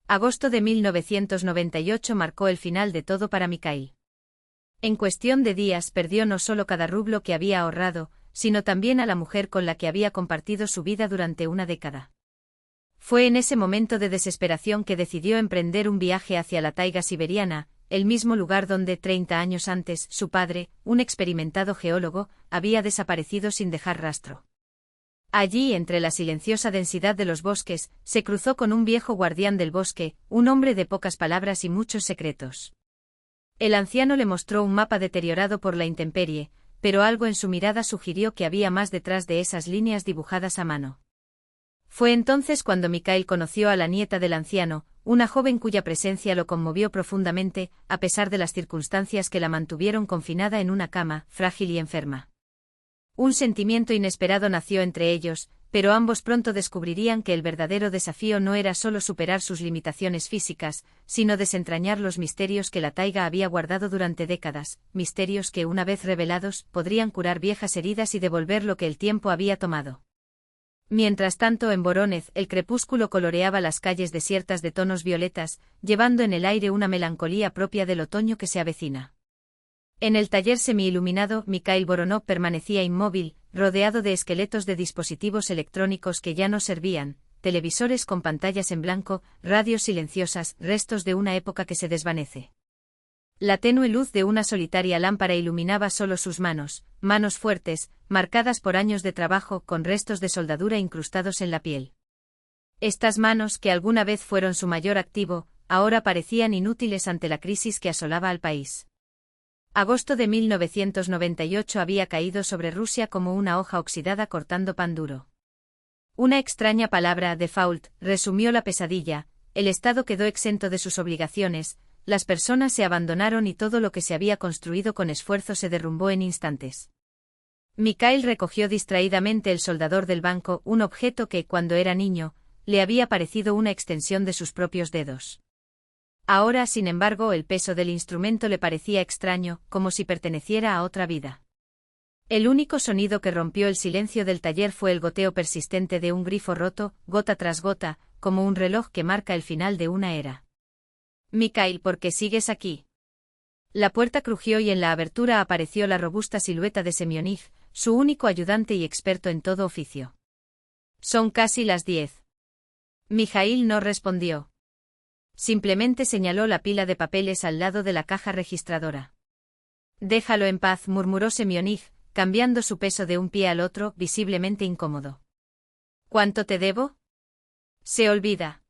Agosto de 1998 marcó el final de todo para Mikhail. En cuestión de días perdió no solo cada rublo que había ahorrado, sino también a la mujer con la que había compartido su vida durante una década. Fue en ese momento de desesperación que decidió emprender un viaje hacia la taiga siberiana, el mismo lugar donde 30 años antes su padre, un experimentado geólogo, había desaparecido sin dejar rastro. Allí, entre la silenciosa densidad de los bosques, se cruzó con un viejo guardián del bosque, un hombre de pocas palabras y muchos secretos. El anciano le mostró un mapa deteriorado por la intemperie, pero algo en su mirada sugirió que había más detrás de esas líneas dibujadas a mano. Fue entonces cuando Mikhail conoció a la nieta del anciano, una joven cuya presencia lo conmovió profundamente, a pesar de las circunstancias que la mantuvieron confinada en una cama, frágil y enferma. Un sentimiento inesperado nació entre ellos, pero ambos pronto descubrirían que el verdadero desafío no era solo superar sus limitaciones físicas, sino desentrañar los misterios que la taiga había guardado durante décadas, misterios que, una vez revelados, podrían curar viejas heridas y devolver lo que el tiempo había tomado. Mientras tanto, en Vorónezh, el crepúsculo coloreaba las calles desiertas de tonos violetas, llevando en el aire una melancolía propia del otoño que se avecina. En el taller semi-iluminado, Mikhail Voronov permanecía inmóvil, rodeado de esqueletos de dispositivos electrónicos que ya no servían, televisores con pantallas en blanco, radios silenciosas, restos de una época que se desvanece. La tenue luz de una solitaria lámpara iluminaba solo sus manos, manos fuertes, marcadas por años de trabajo con restos de soldadura incrustados en la piel. Estas manos, que alguna vez fueron su mayor activo, ahora parecían inútiles ante la crisis que asolaba al país. Agosto de 1998 había caído sobre Rusia como una hoja oxidada cortando pan duro. Una extraña palabra, default, resumió la pesadilla, el Estado quedó exento de sus obligaciones, las personas se abandonaron y todo lo que se había construido con esfuerzo se derrumbó en instantes. Mikhail recogió distraídamente el soldador del banco, un objeto que, cuando era niño, le había parecido una extensión de sus propios dedos. Ahora, sin embargo, el peso del instrumento le parecía extraño, como si perteneciera a otra vida. El único sonido que rompió el silencio del taller fue el goteo persistente de un grifo roto, gota tras gota, como un reloj que marca el final de una era. Mikhail, ¿por qué sigues aquí? La puerta crujió y en la abertura apareció la robusta silueta de Semyonov, su único ayudante y experto en todo oficio. Son casi las 10. Mikhail no respondió. Simplemente señaló la pila de papeles al lado de la caja registradora. Déjalo en paz, murmuró Semyonov, cambiando su peso de un pie al otro, visiblemente incómodo. ¿Cuánto te debo? Se olvida.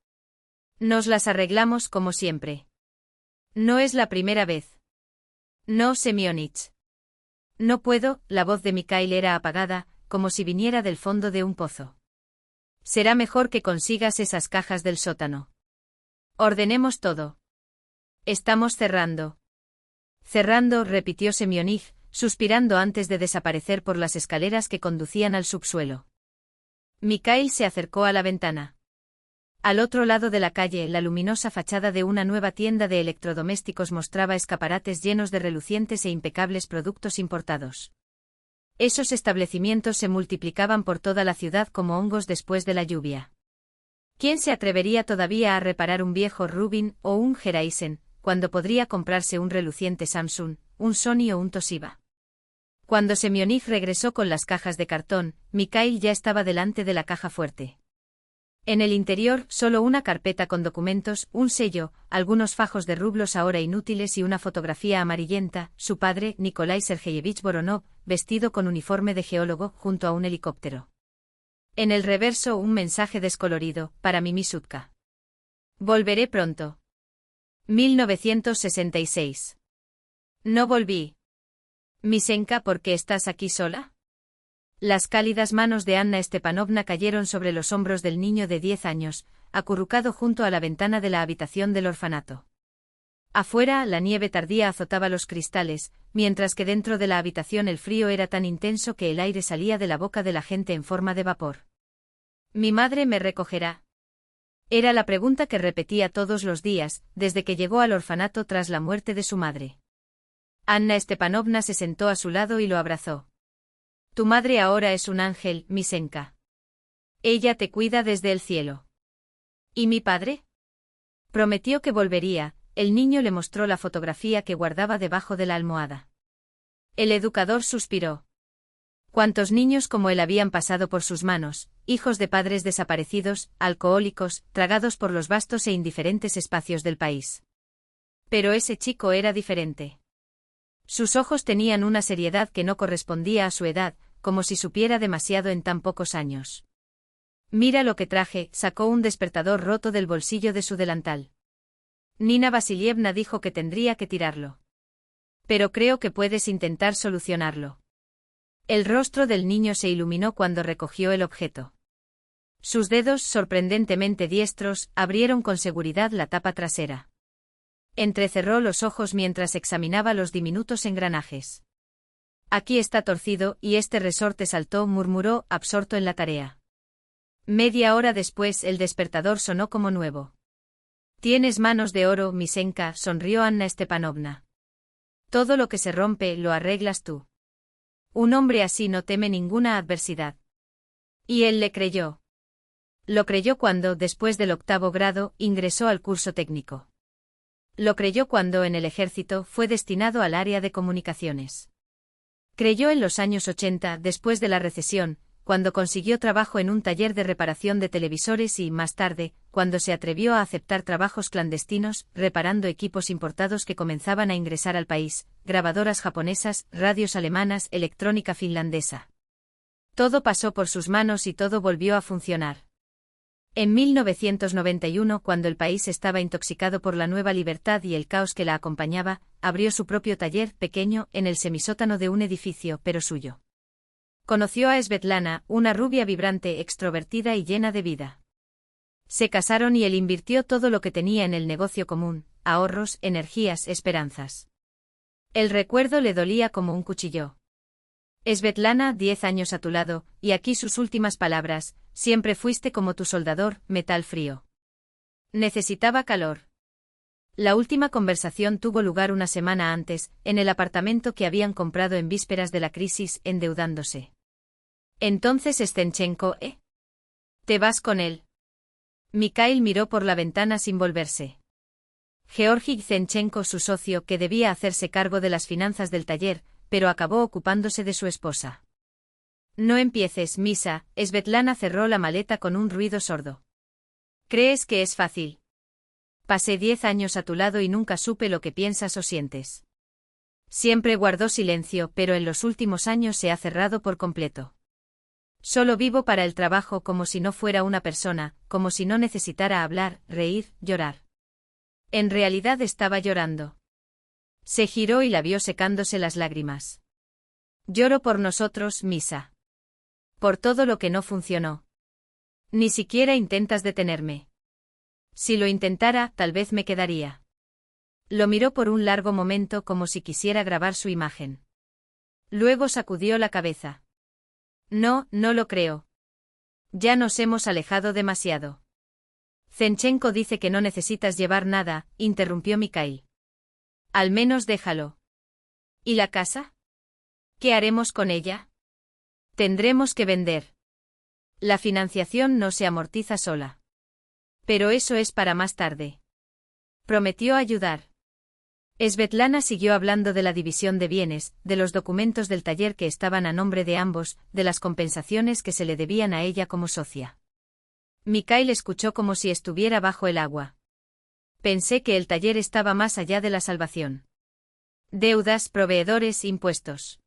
Nos las arreglamos como siempre. No es la primera vez. No, Semyonich. No puedo, la voz de Mikhail era apagada, como si viniera del fondo de un pozo. Será mejor que consigas esas cajas del sótano. Ordenemos todo. Estamos cerrando. Cerrando, repitió Semyonov, suspirando antes de desaparecer por las escaleras que conducían al subsuelo. Mikhail se acercó a la ventana. Al otro lado de la calle, la luminosa fachada de una nueva tienda de electrodomésticos mostraba escaparates llenos de relucientes e impecables productos importados. Esos establecimientos se multiplicaban por toda la ciudad como hongos después de la lluvia. ¿Quién se atrevería todavía a reparar un viejo Rubin o un Geraisen, cuando podría comprarse un reluciente Samsung, un Sony o un Toshiba? Cuando Semyonov regresó con las cajas de cartón, Mikhail ya estaba delante de la caja fuerte. En el interior, solo una carpeta con documentos, un sello, algunos fajos de rublos ahora inútiles y una fotografía amarillenta, su padre, Nikolai Sergeyevich Voronov, vestido con uniforme de geólogo, junto a un helicóptero. En el reverso un mensaje descolorido, para Mimi Sutka. Volveré pronto. 1966. No volví. Misenka, ¿por qué estás aquí sola? Las cálidas manos de Anna Stepanovna cayeron sobre los hombros del niño de 10 años, acurrucado junto a la ventana de la habitación del orfanato. Afuera, la nieve tardía azotaba los cristales, mientras que dentro de la habitación el frío era tan intenso que el aire salía de la boca de la gente en forma de vapor. ¿Mi madre me recogerá? Era la pregunta que repetía todos los días, desde que llegó al orfanato tras la muerte de su madre. Anna Stepanovna se sentó a su lado y lo abrazó. Tu madre ahora es un ángel, Misenka. Ella te cuida desde el cielo. ¿Y mi padre? Prometió que volvería. El niño le mostró la fotografía que guardaba debajo de la almohada. El educador suspiró. ¿Cuántos niños como él habían pasado por sus manos, hijos de padres desaparecidos, alcohólicos, tragados por los vastos e indiferentes espacios del país? Pero ese chico era diferente. Sus ojos tenían una seriedad que no correspondía a su edad, como si supiera demasiado en tan pocos años. Mira lo que traje, sacó un despertador roto del bolsillo de su delantal. Nina Vasilievna dijo que tendría que tirarlo. Pero creo que puedes intentar solucionarlo. El rostro del niño se iluminó cuando recogió el objeto. Sus dedos, sorprendentemente diestros, abrieron con seguridad la tapa trasera. Entrecerró los ojos mientras examinaba los diminutos engranajes. Aquí está torcido, y este resorte saltó, murmuró, absorto en la tarea. Media hora después el despertador sonó como nuevo. Tienes manos de oro, Misenka, sonrió Anna Stepanovna. Todo lo que se rompe, lo arreglas tú. Un hombre así no teme ninguna adversidad. Y él le creyó. Lo creyó cuando, después del 8º grado, ingresó al curso técnico. Lo creyó cuando, en el ejército, fue destinado al área de comunicaciones. Creyó en los años 80, después de la recesión, cuando consiguió trabajo en un taller de reparación de televisores y, más tarde, cuando se atrevió a aceptar trabajos clandestinos, reparando equipos importados que comenzaban a ingresar al país, grabadoras japonesas, radios alemanas, electrónica finlandesa. Todo pasó por sus manos y todo volvió a funcionar. En 1991, cuando el país estaba intoxicado por la nueva libertad y el caos que la acompañaba, abrió su propio taller, pequeño, en el semisótano de un edificio, pero suyo. Conoció a Svetlana, una rubia vibrante, extrovertida y llena de vida. Se casaron y él invirtió todo lo que tenía en el negocio común, ahorros, energías, esperanzas. El recuerdo le dolía como un cuchillo. Svetlana, 10 años a tu lado, y aquí sus últimas palabras, siempre fuiste como tu soldador, metal frío. Necesitaba calor. La última conversación tuvo lugar una semana antes, en el apartamento que habían comprado en vísperas de la crisis, endeudándose. Entonces Stenchenko, ¿Te vas con él? Mikhail miró por la ventana sin volverse. Georgi Stenchenko, su socio, que debía hacerse cargo de las finanzas del taller, pero acabó ocupándose de su esposa. No empieces, Misa, Svetlana cerró la maleta con un ruido sordo. ¿Crees que es fácil? Pasé 10 años a tu lado y nunca supe lo que piensas o sientes. Siempre guardó silencio, pero en los últimos años se ha cerrado por completo. Solo vivo para el trabajo, como si no fuera una persona, como si no necesitara hablar, reír, llorar. En realidad estaba llorando. Se giró y la vio secándose las lágrimas. Lloro por nosotros, Misa. Por todo lo que no funcionó. Ni siquiera intentas detenerme. Si lo intentara, tal vez me quedaría. Lo miró por un largo momento como si quisiera grabar su imagen. Luego sacudió la cabeza. No, no lo creo. Ya nos hemos alejado demasiado. Zenchenko dice que no necesitas llevar nada, interrumpió Mikhail. Al menos déjalo. ¿Y la casa? ¿Qué haremos con ella? Tendremos que vender. La financiación no se amortiza sola. Pero eso es para más tarde. Prometió ayudar. Svetlana siguió hablando de la división de bienes, de los documentos del taller que estaban a nombre de ambos, de las compensaciones que se le debían a ella como socia. Mikhail escuchó como si estuviera bajo el agua. Pensé que el taller estaba más allá de la salvación. Deudas, proveedores, impuestos.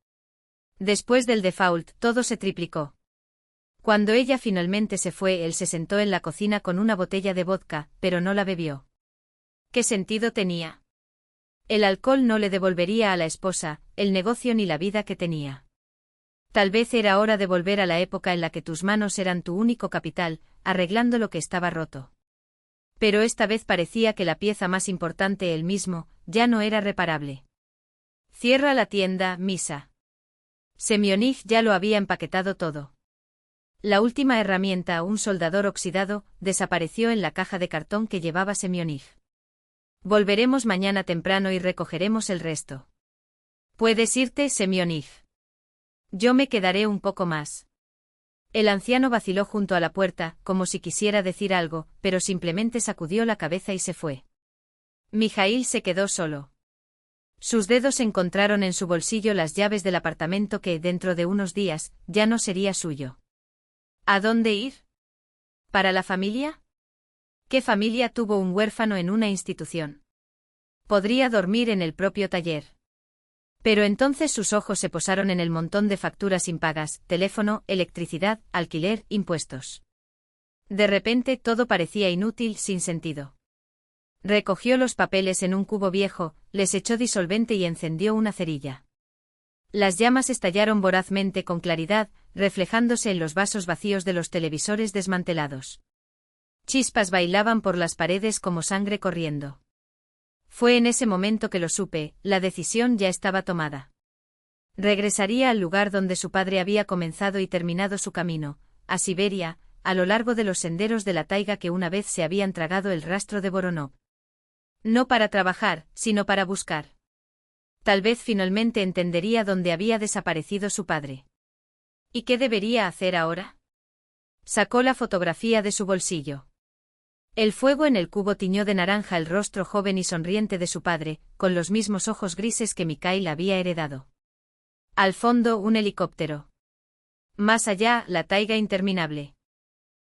Después del default, todo se triplicó. Cuando ella finalmente se fue, él se sentó en la cocina con una botella de vodka, pero no la bebió. ¿Qué sentido tenía? El alcohol no le devolvería a la esposa, el negocio ni la vida que tenía. Tal vez era hora de volver a la época en la que tus manos eran tu único capital, arreglando lo que estaba roto. Pero esta vez parecía que la pieza más importante, él mismo, ya no era reparable. Cierra la tienda, Misa. Semyonov ya lo había empaquetado todo. La última herramienta, un soldador oxidado, desapareció en la caja de cartón que llevaba Semyonov. Volveremos mañana temprano y recogeremos el resto. Puedes irte, Semyonov. Yo me quedaré un poco más. El anciano vaciló junto a la puerta, como si quisiera decir algo, pero simplemente sacudió la cabeza y se fue. Mijaíl se quedó solo. Sus dedos encontraron en su bolsillo las llaves del apartamento que, dentro de unos días, ya no sería suyo. ¿A dónde ir? ¿Para la familia? ¿Qué familia tuvo un huérfano en una institución? Podría dormir en el propio taller. Pero entonces sus ojos se posaron en el montón de facturas impagas: teléfono, electricidad, alquiler, impuestos. De repente todo parecía inútil, sin sentido. Recogió los papeles en un cubo viejo, les echó disolvente y encendió una cerilla. Las llamas estallaron vorazmente con claridad, reflejándose en los vasos vacíos de los televisores desmantelados. Chispas bailaban por las paredes como sangre corriendo. Fue en ese momento que lo supe: la decisión ya estaba tomada. Regresaría al lugar donde su padre había comenzado y terminado su camino, a Siberia, a lo largo de los senderos de la taiga que una vez se habían tragado el rastro de Voronov. No para trabajar, sino para buscar. Tal vez finalmente entendería dónde había desaparecido su padre. ¿Y qué debería hacer ahora? Sacó la fotografía de su bolsillo. El fuego en el cubo tiñó de naranja el rostro joven y sonriente de su padre, con los mismos ojos grises que Mikhail había heredado. Al fondo, un helicóptero. Más allá, la taiga interminable.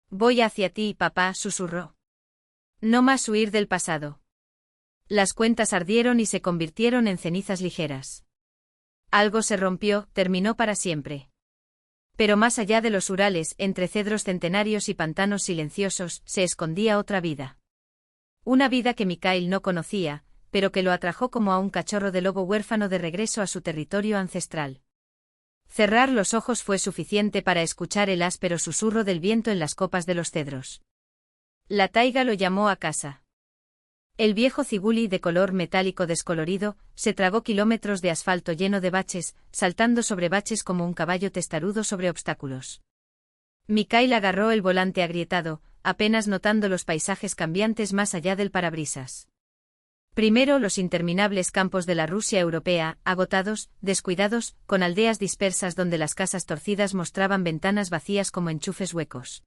Voy hacia ti, papá, susurró. No más huir del pasado. Las cuentas ardieron y se convirtieron en cenizas ligeras. Algo se rompió, terminó para siempre. Pero más allá de los Urales, entre cedros centenarios y pantanos silenciosos, se escondía otra vida. Una vida que Mikhail no conocía, pero que lo atrajo como a un cachorro de lobo huérfano de regreso a su territorio ancestral. Cerrar los ojos fue suficiente para escuchar el áspero susurro del viento en las copas de los cedros. La taiga lo llamó a casa. El viejo Ciguli de color metálico descolorido se tragó kilómetros de asfalto lleno de baches, saltando sobre baches como un caballo testarudo sobre obstáculos. Mikhail agarró el volante agrietado, apenas notando los paisajes cambiantes más allá del parabrisas. Primero los interminables campos de la Rusia europea, agotados, descuidados, con aldeas dispersas donde las casas torcidas mostraban ventanas vacías como enchufes huecos.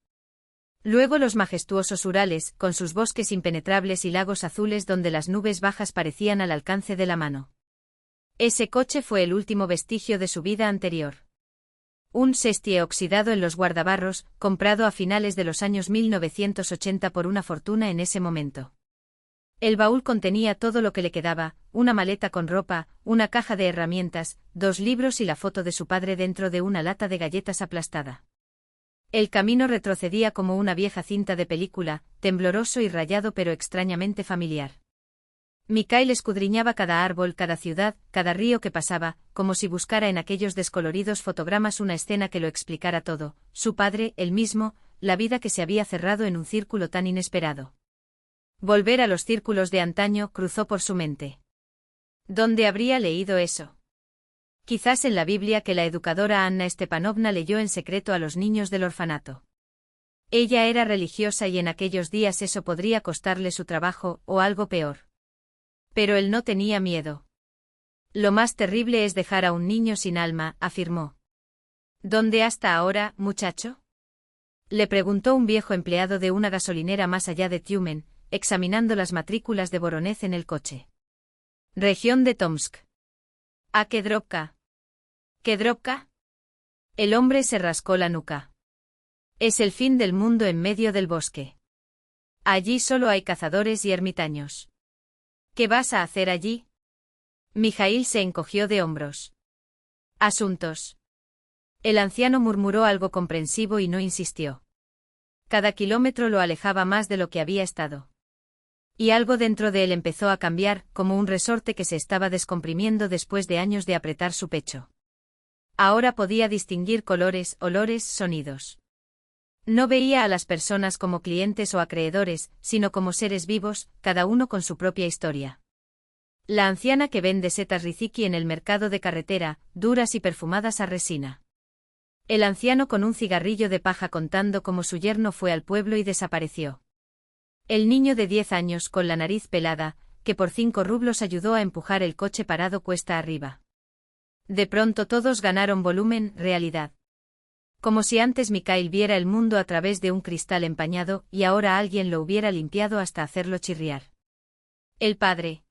Luego los majestuosos Urales, con sus bosques impenetrables y lagos azules donde las nubes bajas parecían al alcance de la mano. Ese coche fue el último vestigio de su vida anterior. Un Sestie oxidado en los guardabarros, comprado a finales de los años 1980 por una fortuna en ese momento. El baúl contenía todo lo que le quedaba: una maleta con ropa, una caja de herramientas, 2 libros y la foto de su padre dentro de una lata de galletas aplastada. El camino retrocedía como una vieja cinta de película, tembloroso y rayado pero extrañamente familiar. Mikhail escudriñaba cada árbol, cada ciudad, cada río que pasaba, como si buscara en aquellos descoloridos fotogramas una escena que lo explicara todo: su padre, él mismo, la vida que se había cerrado en un círculo tan inesperado. Volver a los círculos de antaño cruzó por su mente. ¿Dónde habría leído eso? Quizás en la Biblia que la educadora Anna Stepanovna leyó en secreto a los niños del orfanato. Ella era religiosa y en aquellos días eso podría costarle su trabajo, o algo peor. Pero él no tenía miedo. Lo más terrible es dejar a un niño sin alma, afirmó. ¿Dónde hasta ahora, muchacho? Le preguntó un viejo empleado de una gasolinera más allá de Tyumen, examinando las matrículas de Voronezh en el coche. Región de Tomsk. ¿A Kedrovka? ¿Kedrovka? El hombre se rascó la nuca. Es el fin del mundo en medio del bosque. Allí solo hay cazadores y ermitaños. ¿Qué vas a hacer allí? Mijaíl se encogió de hombros. Asuntos. El anciano murmuró algo comprensivo y no insistió. Cada kilómetro lo alejaba más de lo que había estado. Y algo dentro de él empezó a cambiar, como un resorte que se estaba descomprimiendo después de años de apretar su pecho. Ahora podía distinguir colores, olores, sonidos. No veía a las personas como clientes o acreedores, sino como seres vivos, cada uno con su propia historia. La anciana que vende setas riziki en el mercado de carretera, duras y perfumadas a resina. El anciano con un cigarrillo de paja contando cómo su yerno fue al pueblo y desapareció. El niño de 10 años con la nariz pelada, que por 5 rublos ayudó a empujar el coche parado cuesta arriba. De pronto todos ganaron volumen, realidad. Como si antes Mikhail viera el mundo a través de un cristal empañado y ahora alguien lo hubiera limpiado hasta hacerlo chirriar. El padre.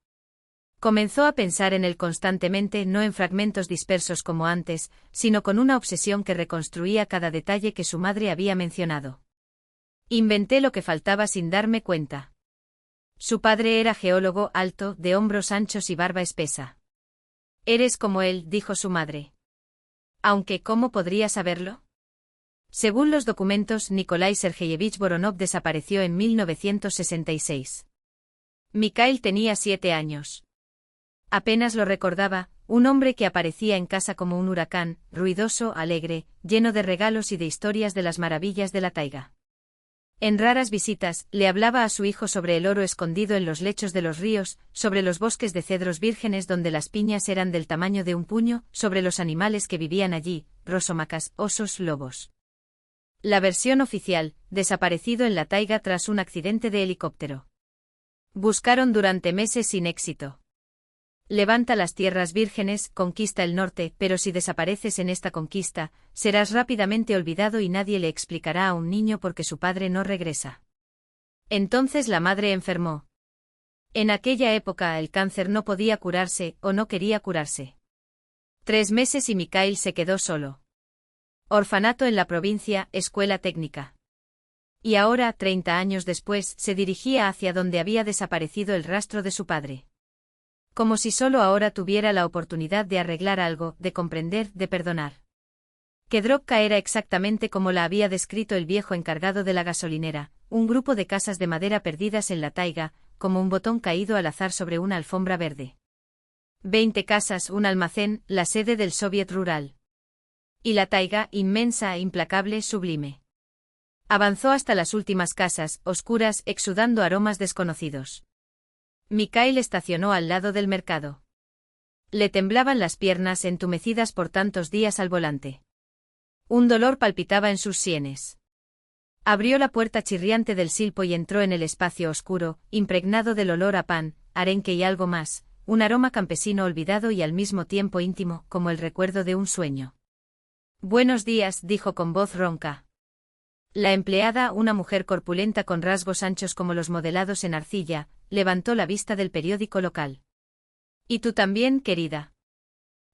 Comenzó a pensar en él constantemente, no en fragmentos dispersos como antes, sino con una obsesión que reconstruía cada detalle que su madre había mencionado. Inventé lo que faltaba sin darme cuenta. Su padre era geólogo alto, de hombros anchos y barba espesa. Eres como él, dijo su madre. Aunque, ¿cómo podría saberlo? Según los documentos, Nikolai Sergeyevich Voronov desapareció en 1966. Mikhail tenía 7 años. Apenas lo recordaba, un hombre que aparecía en casa como un huracán, ruidoso, alegre, lleno de regalos y de historias de las maravillas de la taiga. En raras visitas, le hablaba a su hijo sobre el oro escondido en los lechos de los ríos, sobre los bosques de cedros vírgenes donde las piñas eran del tamaño de un puño, sobre los animales que vivían allí, rosomacas, osos, lobos. La versión oficial, desaparecido en la taiga tras un accidente de helicóptero. Buscaron durante meses sin éxito. Levanta las tierras vírgenes, conquista el norte, pero si desapareces en esta conquista, serás rápidamente olvidado y nadie le explicará a un niño por qué su padre no regresa. Entonces la madre enfermó. En aquella época el cáncer no podía curarse o no quería curarse. 3 meses y Mikhail se quedó solo. Orfanato en la provincia, escuela técnica. Y ahora, 30 años después, se dirigía hacia donde había desaparecido el rastro de su padre. Como si solo ahora tuviera la oportunidad de arreglar algo, de comprender, de perdonar. Kedrovka era exactamente como la había descrito el viejo encargado de la gasolinera, un grupo de casas de madera perdidas en la taiga, como un botón caído al azar sobre una alfombra verde. 20 casas, un almacén, la sede del soviet rural. Y la taiga, inmensa, implacable, sublime. Avanzó hasta las últimas casas, oscuras, exudando aromas desconocidos. Mikhail estacionó al lado del mercado. Le temblaban las piernas entumecidas por tantos días al volante. Un dolor palpitaba en sus sienes. Abrió la puerta chirriante del silpo y entró en el espacio oscuro, impregnado del olor a pan, arenque y algo más, un aroma campesino olvidado y al mismo tiempo íntimo, como el recuerdo de un sueño. Buenos días, dijo con voz ronca. La empleada, una mujer corpulenta con rasgos anchos como los modelados en arcilla, levantó la vista del periódico local. ¿Y tú también, querida?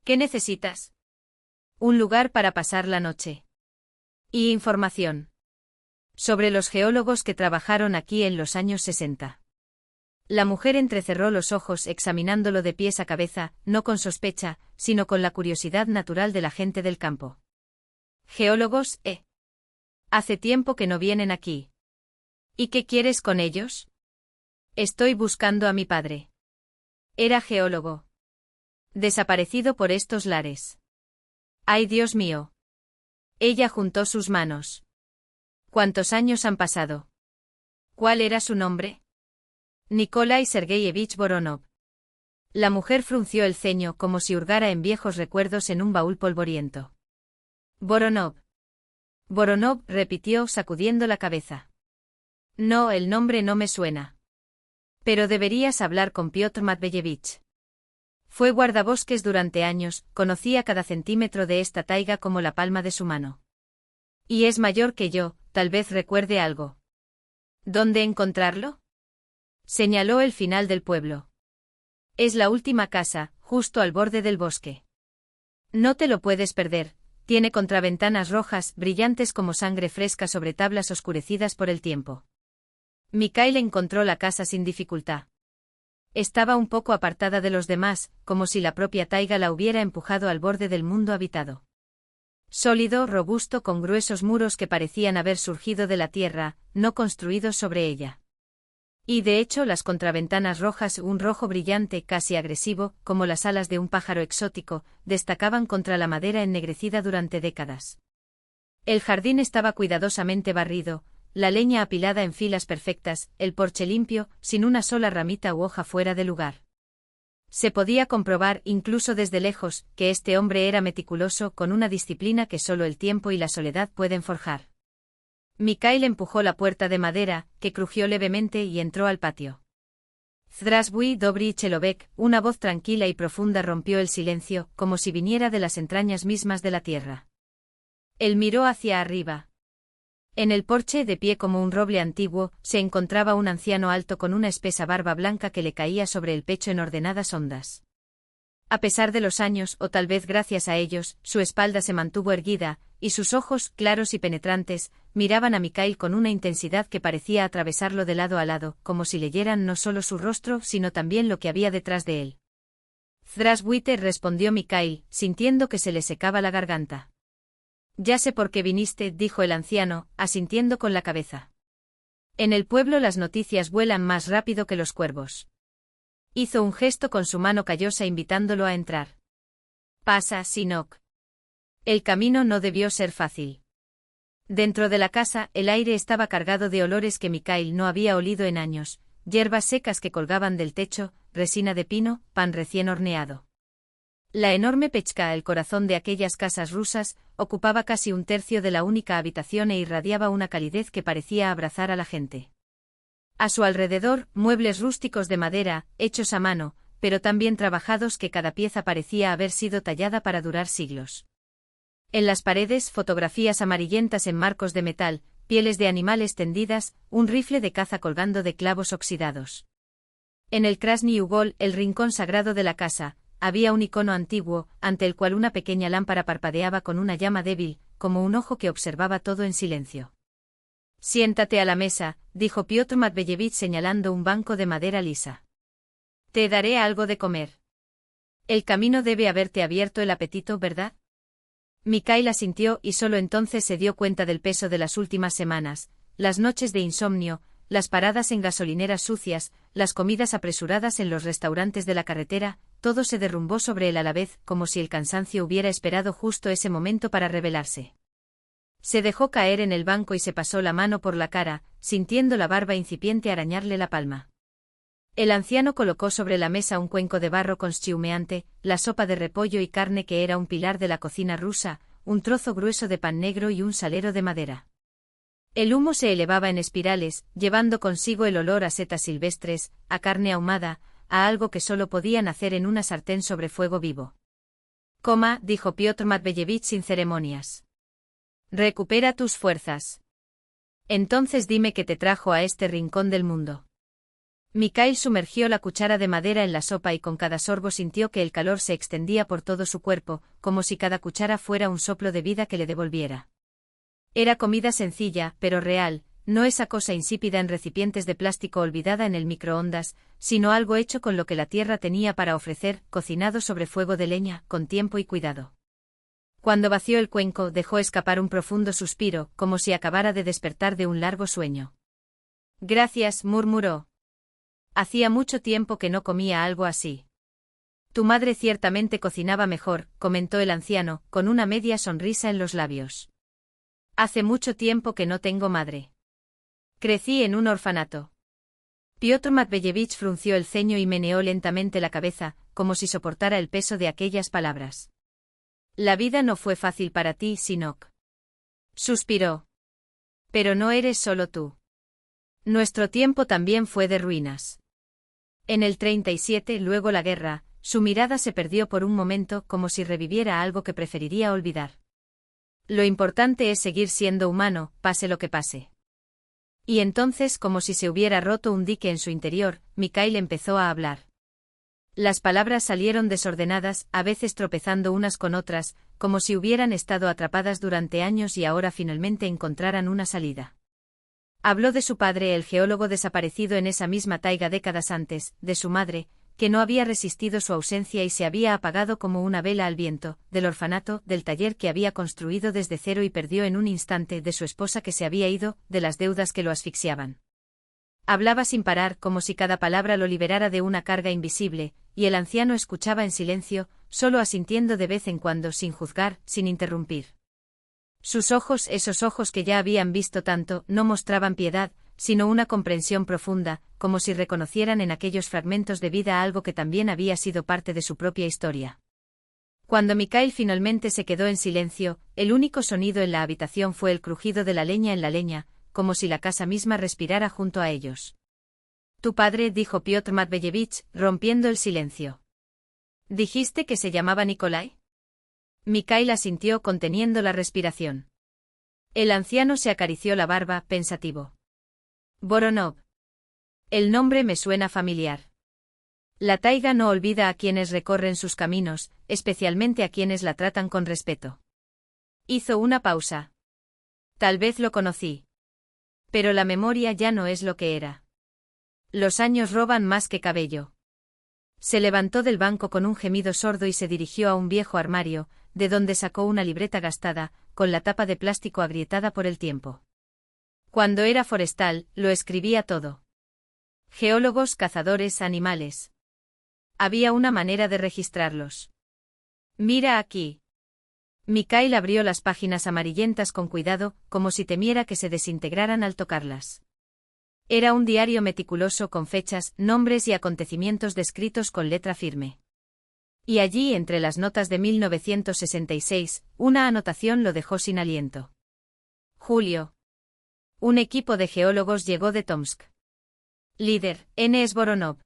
¿Qué necesitas? Un lugar para pasar la noche. Y información. Sobre los geólogos que trabajaron aquí en los años 60. La mujer entrecerró los ojos examinándolo de pies a cabeza, no con sospecha, sino con la curiosidad natural de la gente del campo. ¿Geólogos, Hace tiempo que no vienen aquí. ¿Y qué quieres con ellos? Estoy buscando a mi padre. Era geólogo. Desaparecido por estos lares. ¡Ay, Dios mío! Ella juntó sus manos. ¿Cuántos años han pasado? ¿Cuál era su nombre? Nikolai Sergeyevich Voronov. La mujer frunció el ceño como si hurgara en viejos recuerdos en un baúl polvoriento. Voronov. Voronov, repitió sacudiendo la cabeza. No, el nombre no me suena. Pero deberías hablar con Piotr Matveyevich. Fue guardabosques durante años, conocía cada centímetro de esta taiga como la palma de su mano. Y es mayor que yo, tal vez recuerde algo. ¿Dónde encontrarlo? Señaló el final del pueblo. Es la última casa, justo al borde del bosque. No te lo puedes perder. Tiene contraventanas rojas, brillantes como sangre fresca sobre tablas oscurecidas por el tiempo. Mikhail encontró la casa sin dificultad. Estaba un poco apartada de los demás, como si la propia taiga la hubiera empujado al borde del mundo habitado. Sólido, robusto, con gruesos muros que parecían haber surgido de la tierra, no construidos sobre ella. Y de hecho las contraventanas rojas, un rojo brillante, casi agresivo, como las alas de un pájaro exótico, destacaban contra la madera ennegrecida durante décadas. El jardín estaba cuidadosamente barrido, la leña apilada en filas perfectas, el porche limpio, sin una sola ramita u hoja fuera de lugar. Se podía comprobar, incluso desde lejos, que este hombre era meticuloso, con una disciplina que solo el tiempo y la soledad pueden forjar. Mikhail empujó la puerta de madera, que crujió levemente y entró al patio. Zdrasbuy Dobry Chelovek, una voz tranquila y profunda rompió el silencio, como si viniera de las entrañas mismas de la tierra. Él miró hacia arriba. En el porche, de pie como un roble antiguo, se encontraba un anciano alto con una espesa barba blanca que le caía sobre el pecho en ordenadas ondas. A pesar de los años, o tal vez gracias a ellos, su espalda se mantuvo erguida, y sus ojos, claros y penetrantes, miraban a Mikhail con una intensidad que parecía atravesarlo de lado a lado, como si leyeran no solo su rostro, sino también lo que había detrás de él. Thrushwitter, respondió Mikhail, sintiendo que se le secaba la garganta. Ya sé por qué viniste, dijo el anciano, asintiendo con la cabeza. En el pueblo las noticias vuelan más rápido que los cuervos. Hizo un gesto con su mano callosa invitándolo a entrar. Pasa, Sinok. El camino no debió ser fácil. Dentro de la casa, el aire estaba cargado de olores que Mikhail no había olido en años, hierbas secas que colgaban del techo, resina de pino, pan recién horneado. La enorme pechka, el corazón de aquellas casas rusas, ocupaba casi un tercio de la única habitación e irradiaba una calidez que parecía abrazar a la gente. A su alrededor, muebles rústicos de madera, hechos a mano, pero tan bien trabajados que cada pieza parecía haber sido tallada para durar siglos. En las paredes, fotografías amarillentas en marcos de metal, pieles de animales tendidas, un rifle de caza colgando de clavos oxidados. En el Krasny Ugol, el rincón sagrado de la casa, había un icono antiguo, ante el cual una pequeña lámpara parpadeaba con una llama débil, como un ojo que observaba todo en silencio. Siéntate a la mesa, dijo Piotr Matveyevich señalando un banco de madera lisa. Te daré algo de comer. El camino debe haberte abierto el apetito, ¿verdad? Mikhail asintió y solo entonces se dio cuenta del peso de las últimas semanas, las noches de insomnio, las paradas en gasolineras sucias, las comidas apresuradas en los restaurantes de la carretera, todo se derrumbó sobre él a la vez, como si el cansancio hubiera esperado justo ese momento para revelarse. Se dejó caer en el banco y se pasó la mano por la cara, sintiendo la barba incipiente arañarle la palma. El anciano colocó sobre la mesa un cuenco de barro conschiumeante, la sopa de repollo y carne que era un pilar de la cocina rusa, un trozo grueso de pan negro y un salero de madera. El humo se elevaba en espirales, llevando consigo el olor a setas silvestres, a carne ahumada, a algo que solo podían hacer en una sartén sobre fuego vivo. Coma, dijo Piotr Matveyevich sin ceremonias. Recupera tus fuerzas. Entonces dime qué te trajo a este rincón del mundo. Mikhail sumergió la cuchara de madera en la sopa y con cada sorbo sintió que el calor se extendía por todo su cuerpo, como si cada cuchara fuera un soplo de vida que le devolviera. Era comida sencilla, pero real, no esa cosa insípida en recipientes de plástico olvidada en el microondas, sino algo hecho con lo que la tierra tenía para ofrecer, cocinado sobre fuego de leña, con tiempo y cuidado. Cuando vació el cuenco, dejó escapar un profundo suspiro, como si acabara de despertar de un largo sueño. Gracias, murmuró. Hacía mucho tiempo que no comía algo así. Tu madre ciertamente cocinaba mejor, comentó el anciano, con una media sonrisa en los labios. Hace mucho tiempo que no tengo madre. Crecí en un orfanato. Piotr Matveyevich frunció el ceño y meneó lentamente la cabeza, como si soportara el peso de aquellas palabras. La vida no fue fácil para ti, Sinok. Suspiró. Pero no eres solo tú. Nuestro tiempo también fue de ruinas. En el 37, luego la guerra, su mirada se perdió por un momento como si reviviera algo que preferiría olvidar. Lo importante es seguir siendo humano, pase lo que pase. Y entonces, como si se hubiera roto un dique en su interior, Mikhail empezó a hablar. Las palabras salieron desordenadas, a veces tropezando unas con otras, como si hubieran estado atrapadas durante años y ahora finalmente encontraran una salida. Habló de su padre, el geólogo desaparecido en esa misma taiga décadas antes, de su madre, que no había resistido su ausencia y se había apagado como una vela al viento, del orfanato, del taller que había construido desde cero y perdió en un instante, de su esposa que se había ido, de las deudas que lo asfixiaban. Hablaba sin parar, como si cada palabra lo liberara de una carga invisible, y el anciano escuchaba en silencio, solo asintiendo de vez en cuando, sin juzgar, sin interrumpir. Sus ojos, esos ojos que ya habían visto tanto, no mostraban piedad, sino una comprensión profunda, como si reconocieran en aquellos fragmentos de vida algo que también había sido parte de su propia historia. Cuando Mikhail finalmente se quedó en silencio, el único sonido en la habitación fue el crujido de la leña en la leña, como si la casa misma respirara junto a ellos. Tu padre, dijo Piotr Matveyevich, rompiendo el silencio. ¿Dijiste que se llamaba Nikolai? Mikhail asintió conteniendo la respiración. El anciano se acarició la barba, pensativo. Voronov. El nombre me suena familiar. La taiga no olvida a quienes recorren sus caminos, especialmente a quienes la tratan con respeto. Hizo una pausa. Tal vez lo conocí. Pero la memoria ya no es lo que era. Los años roban más que cabello. Se levantó del banco con un gemido sordo y se dirigió a un viejo armario, de donde sacó una libreta gastada, con la tapa de plástico agrietada por el tiempo. Cuando era forestal, lo escribía todo. Geólogos, cazadores, animales. Había una manera de registrarlos. Mira aquí. Mikhail abrió las páginas amarillentas con cuidado, como si temiera que se desintegraran al tocarlas. Era un diario meticuloso con fechas, nombres y acontecimientos descritos con letra firme. Y allí, entre las notas de 1966, una anotación lo dejó sin aliento. Julio. Un equipo de geólogos llegó de Tomsk. Líder, N. Voronov.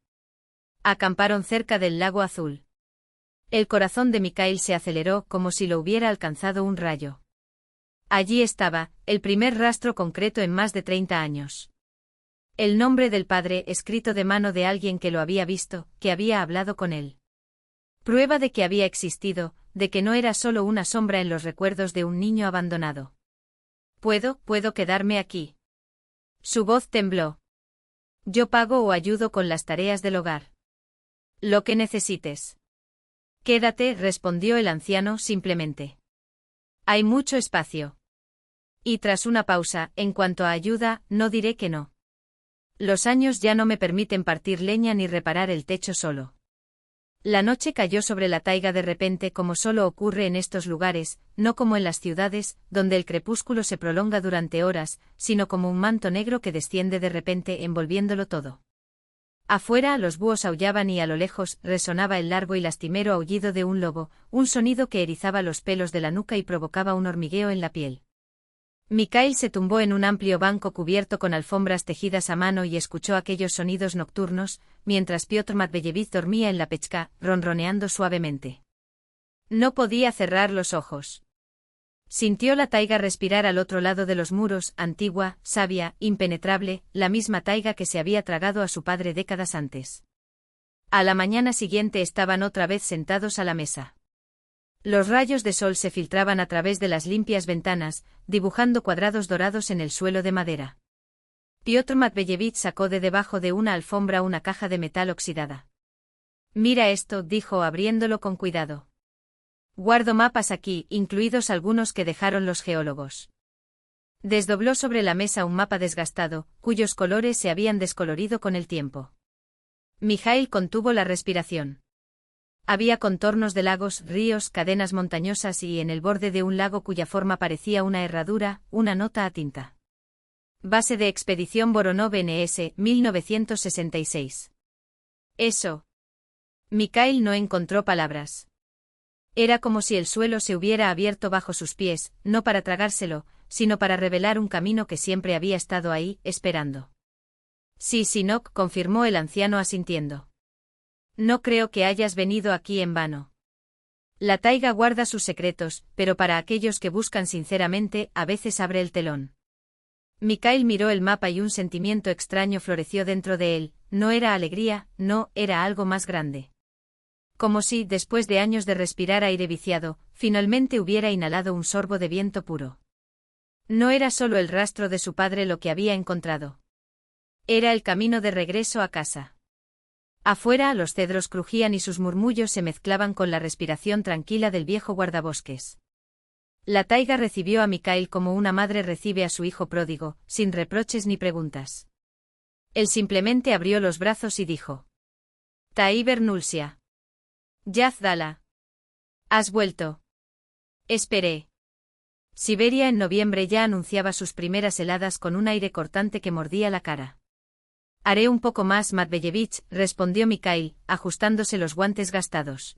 Acamparon cerca del lago Azul. El corazón de Mikhail se aceleró como si lo hubiera alcanzado un rayo. Allí estaba, el primer rastro concreto en más de 30 años. El nombre del padre escrito de mano de alguien que lo había visto, que había hablado con él. Prueba de que había existido, de que no era solo una sombra en los recuerdos de un niño abandonado. Puedo quedarme aquí. Su voz tembló. Yo pago o ayudo con las tareas del hogar. Lo que necesites. Quédate, respondió el anciano simplemente. Hay mucho espacio. Y tras una pausa, en cuanto a ayuda, no diré que no. Los años ya no me permiten partir leña ni reparar el techo solo. La noche cayó sobre la taiga de repente como solo ocurre en estos lugares, no como en las ciudades, donde el crepúsculo se prolonga durante horas, sino como un manto negro que desciende de repente envolviéndolo todo. Afuera los búhos aullaban y a lo lejos resonaba el largo y lastimero aullido de un lobo, un sonido que erizaba los pelos de la nuca y provocaba un hormigueo en la piel. Mikhail se tumbó en un amplio banco cubierto con alfombras tejidas a mano y escuchó aquellos sonidos nocturnos, mientras Piotr Matveevich dormía en la pechka, ronroneando suavemente. No podía cerrar los ojos. Sintió la taiga respirar al otro lado de los muros, antigua, sabia, impenetrable, la misma taiga que se había tragado a su padre décadas antes. A la mañana siguiente estaban otra vez sentados a la mesa. Los rayos de sol se filtraban a través de las limpias ventanas, dibujando cuadrados dorados en el suelo de madera. Piotr Matveevich sacó de debajo de una alfombra una caja de metal oxidada. Mira esto, dijo abriéndolo con cuidado. Guardo mapas aquí, incluidos algunos que dejaron los geólogos. Desdobló sobre la mesa un mapa desgastado, cuyos colores se habían descolorido con el tiempo. Mikhail contuvo la respiración. Había contornos de lagos, ríos, cadenas montañosas y en el borde de un lago cuya forma parecía una herradura, una nota a tinta. Base de expedición Voronov NS, 1966. Eso. Mikhail no encontró palabras. Era como si el suelo se hubiera abierto bajo sus pies, no para tragárselo, sino para revelar un camino que siempre había estado ahí, esperando. Sí, Sinok, confirmó el anciano asintiendo. No creo que hayas venido aquí en vano. La taiga guarda sus secretos, pero para aquellos que buscan sinceramente, a veces abre el telón. Mikhail miró el mapa y un sentimiento extraño floreció dentro de él, no era alegría, no, era algo más grande. Como si, después de años de respirar aire viciado, finalmente hubiera inhalado un sorbo de viento puro. No era solo el rastro de su padre lo que había encontrado. Era el camino de regreso a casa. Afuera los cedros crujían y sus murmullos se mezclaban con la respiración tranquila del viejo guardabosques. La taiga recibió a Mikhail como una madre recibe a su hijo pródigo, sin reproches ni preguntas. Él simplemente abrió los brazos y dijo: Taiber Nulsia. Yazdala. ¿Has vuelto? Esperé. Siberia en noviembre ya anunciaba sus primeras heladas con un aire cortante que mordía la cara. Haré un poco más, Matveevich, respondió Mikhail, ajustándose los guantes gastados.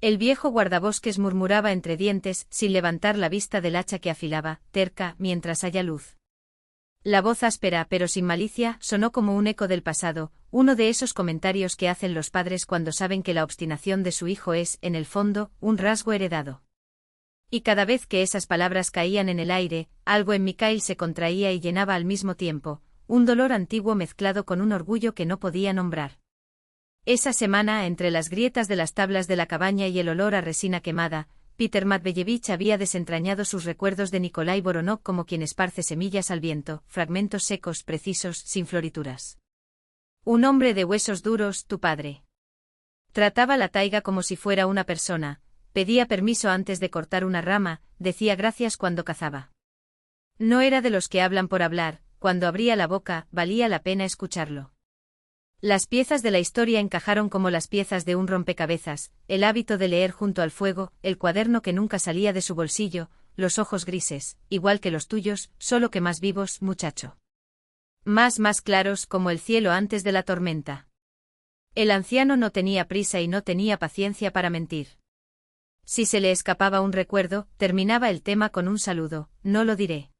El viejo guardabosques murmuraba entre dientes, sin levantar la vista del hacha que afilaba, terca, mientras haya luz. La voz áspera pero sin malicia sonó como un eco del pasado, uno de esos comentarios que hacen los padres cuando saben que la obstinación de su hijo es, en el fondo, un rasgo heredado. Y cada vez que esas palabras caían en el aire, algo en Mikhail se contraía y llenaba al mismo tiempo, un dolor antiguo mezclado con un orgullo que no podía nombrar. Esa semana, entre las grietas de las tablas de la cabaña y el olor a resina quemada, Peter Matveyevich había desentrañado sus recuerdos de Nikolai Voronov como quien esparce semillas al viento, fragmentos secos, precisos, sin florituras. Un hombre de huesos duros, tu padre. Trataba la taiga como si fuera una persona, pedía permiso antes de cortar una rama, decía gracias cuando cazaba. No era de los que hablan por hablar, cuando abría la boca, valía la pena escucharlo. Las piezas de la historia encajaron como las piezas de un rompecabezas, el hábito de leer junto al fuego, el cuaderno que nunca salía de su bolsillo, los ojos grises, igual que los tuyos, solo que más vivos, muchacho. Más claros como el cielo antes de la tormenta. El anciano no tenía prisa y no tenía paciencia para mentir. Si se le escapaba un recuerdo, terminaba el tema con un saludo, no lo diré.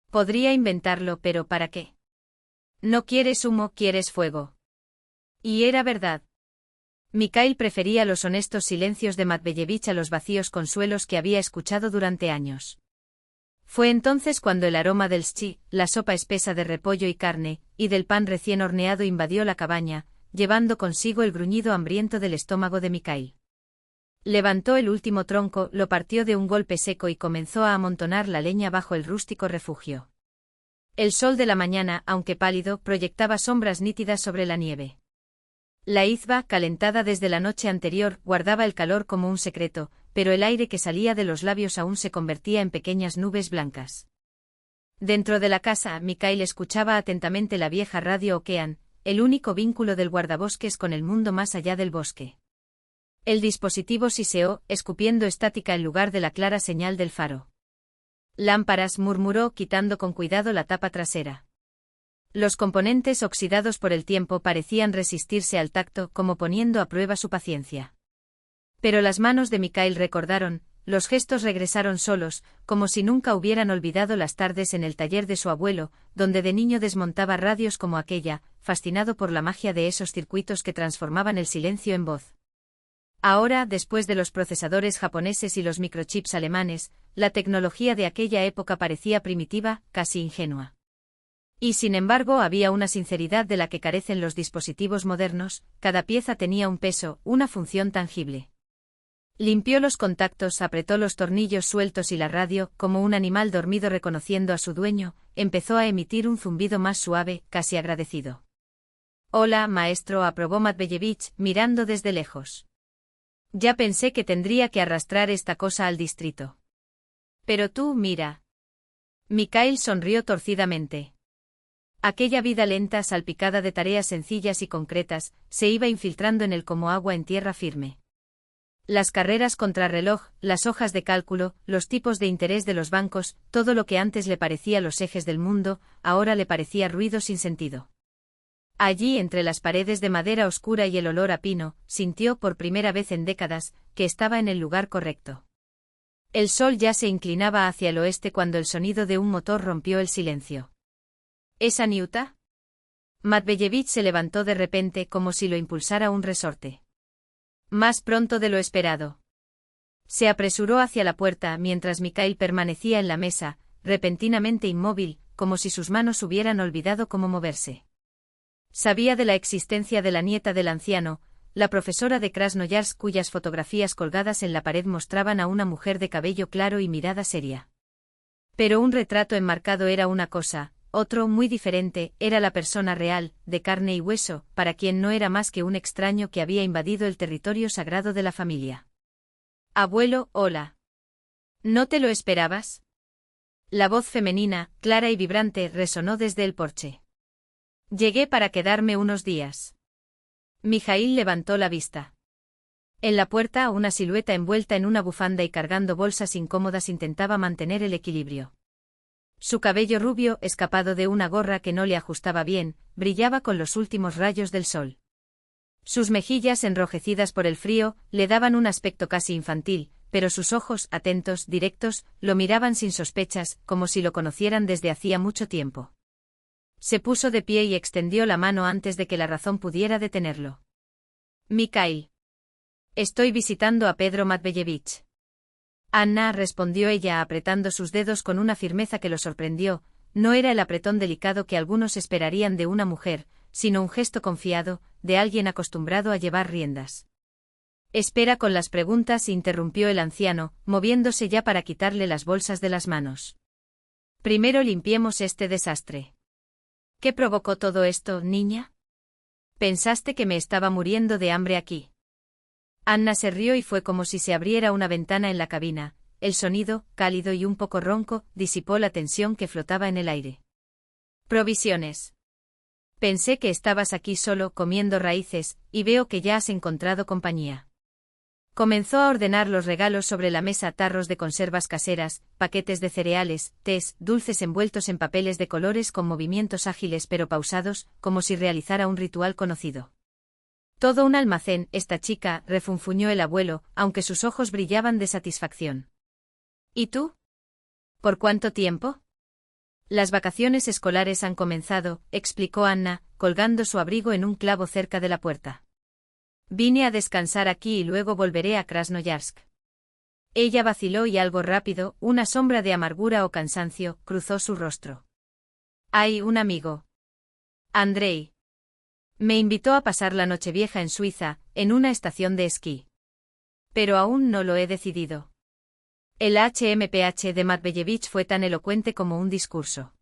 Podría inventarlo, pero ¿para qué? No quieres humo, quieres fuego. Y era verdad. Mikhail prefería los honestos silencios de Matveyevich a los vacíos consuelos que había escuchado durante años. Fue entonces cuando el aroma del schi, la sopa espesa de repollo y carne, y del pan recién horneado invadió la cabaña, llevando consigo el gruñido hambriento del estómago de Mikhail. Levantó el último tronco, lo partió de un golpe seco y comenzó a amontonar la leña bajo el rústico refugio. El sol de la mañana, aunque pálido, proyectaba sombras nítidas sobre la nieve. La izba, calentada desde la noche anterior, guardaba el calor como un secreto, pero el aire que salía de los labios aún se convertía en pequeñas nubes blancas. Dentro de la casa, Mikhail escuchaba atentamente la vieja radio Okean, el único vínculo del guardabosques con el mundo más allá del bosque. El dispositivo siseó, escupiendo estática en lugar de la clara señal del faro. Lámparas, murmuró, quitando con cuidado la tapa trasera. Los componentes oxidados por el tiempo parecían resistirse al tacto, como poniendo a prueba su paciencia. Pero las manos de Mikhail recordaron, los gestos regresaron solos, como si nunca hubieran olvidado las tardes en el taller de su abuelo, donde de niño desmontaba radios como aquella, fascinado por la magia de esos circuitos que transformaban el silencio en voz. Ahora, después de los procesadores japoneses y los microchips alemanes, la tecnología de aquella época parecía primitiva, casi ingenua. Y sin embargo había una sinceridad de la que carecen los dispositivos modernos, cada pieza tenía un peso, una función tangible. Limpió los contactos, apretó los tornillos sueltos y la radio, como un animal dormido reconociendo a su dueño, empezó a emitir un zumbido más suave, casi agradecido. Hola, maestro, aprobó Matveyevich, mirando desde lejos. Ya pensé que tendría que arrastrar esta cosa al distrito. Pero tú, mira. Mikhail sonrió torcidamente. Aquella vida lenta, salpicada de tareas sencillas y concretas, se iba infiltrando en él como agua en tierra firme. Las carreras contrarreloj, las hojas de cálculo, los tipos de interés de los bancos, todo lo que antes le parecía los ejes del mundo, ahora le parecía ruido sin sentido. Allí, entre las paredes de madera oscura y el olor a pino, sintió por primera vez en décadas que estaba en el lugar correcto. El sol ya se inclinaba hacia el oeste cuando el sonido de un motor rompió el silencio. ¿Es Aniuta? Matveyevich se levantó de repente como si lo impulsara un resorte. Más pronto de lo esperado. Se apresuró hacia la puerta mientras Mikhail permanecía en la mesa, repentinamente inmóvil, como si sus manos hubieran olvidado cómo moverse. Sabía de la existencia de la nieta del anciano, la profesora de Krasnoyarsk, cuyas fotografías colgadas en la pared mostraban a una mujer de cabello claro y mirada seria. Pero un retrato enmarcado era una cosa, otro, muy diferente, era la persona real, de carne y hueso, para quien no era más que un extraño que había invadido el territorio sagrado de la familia. Abuelo, hola. ¿No te lo esperabas? La voz femenina, clara y vibrante, resonó desde el porche. Llegué para quedarme unos días. Mikhail levantó la vista. En la puerta, una silueta envuelta en una bufanda y cargando bolsas incómodas intentaba mantener el equilibrio. Su cabello rubio, escapado de una gorra que no le ajustaba bien, brillaba con los últimos rayos del sol. Sus mejillas, enrojecidas por el frío, le daban un aspecto casi infantil, pero sus ojos, atentos, directos, lo miraban sin sospechas, como si lo conocieran desde hacía mucho tiempo. Se puso de pie y extendió la mano antes de que la razón pudiera detenerlo. Mikhail. Estoy visitando a Pedro Matveyevich. Anna, respondió ella apretando sus dedos con una firmeza que lo sorprendió, no era el apretón delicado que algunos esperarían de una mujer, sino un gesto confiado, de alguien acostumbrado a llevar riendas. Espera con las preguntas, interrumpió el anciano, moviéndose ya para quitarle las bolsas de las manos. Primero limpiemos este desastre. ¿Qué provocó todo esto, niña? ¿Pensaste que me estaba muriendo de hambre aquí? Anna se rió y fue como si se abriera una ventana en la cabina. El sonido, cálido y un poco ronco, disipó la tensión que flotaba en el aire. Provisiones. Pensé que estabas aquí solo comiendo raíces, y veo que ya has encontrado compañía. Comenzó a ordenar los regalos sobre la mesa: tarros de conservas caseras, paquetes de cereales, tés, dulces envueltos en papeles de colores con movimientos ágiles pero pausados, como si realizara un ritual conocido. Todo un almacén, esta chica, refunfuñó el abuelo, aunque sus ojos brillaban de satisfacción. ¿Y tú? ¿Por cuánto tiempo? Las vacaciones escolares han comenzado, explicó Anna, colgando su abrigo en un clavo cerca de la puerta. Vine a descansar aquí y luego volveré a Krasnoyarsk. Ella vaciló y algo rápido, una sombra de amargura o cansancio, cruzó su rostro. Hay un amigo. Andrei. Me invitó a pasar la Nochevieja en Suiza, en una estación de esquí. Pero aún no lo he decidido. El HMPH de Matbeyevich fue tan elocuente como un discurso.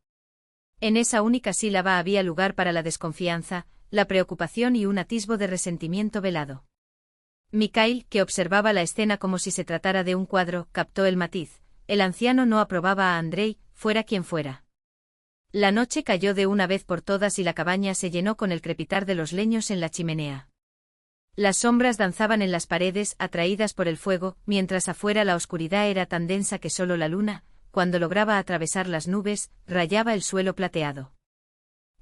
En esa única sílaba había lugar para la desconfianza, la preocupación y un atisbo de resentimiento velado. Mikhail, que observaba la escena como si se tratara de un cuadro, captó el matiz. El anciano no aprobaba a Andrei, fuera quien fuera. La noche cayó de una vez por todas y la cabaña se llenó con el crepitar de los leños en la chimenea. Las sombras danzaban en las paredes, atraídas por el fuego, mientras afuera la oscuridad era tan densa que solo la luna, cuando lograba atravesar las nubes, rayaba el suelo plateado.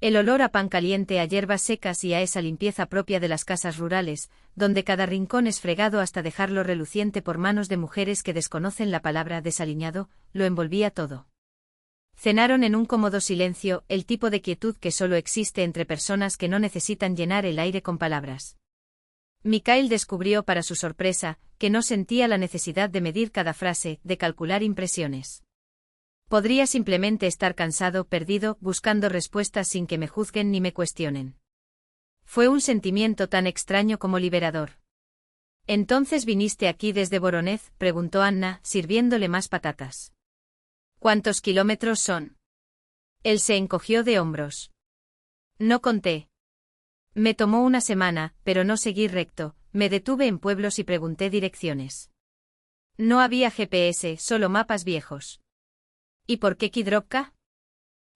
El olor a pan caliente, a hierbas secas y a esa limpieza propia de las casas rurales, donde cada rincón es fregado hasta dejarlo reluciente por manos de mujeres que desconocen la palabra desaliñado, lo envolvía todo. Cenaron en un cómodo silencio, el tipo de quietud que solo existe entre personas que no necesitan llenar el aire con palabras. Mikhail descubrió para su sorpresa, que no sentía la necesidad de medir cada frase, de calcular impresiones. Podría simplemente estar cansado, perdido, buscando respuestas sin que me juzguen ni me cuestionen. Fue un sentimiento tan extraño como liberador. ¿Entonces viniste aquí desde Voronezh?, preguntó Anna, sirviéndole más patatas. ¿Cuántos kilómetros son? Él se encogió de hombros. No conté. Me tomó una semana, pero no seguí recto, me detuve en pueblos y pregunté direcciones. No había GPS, solo mapas viejos. ¿Y por qué Kidrovka?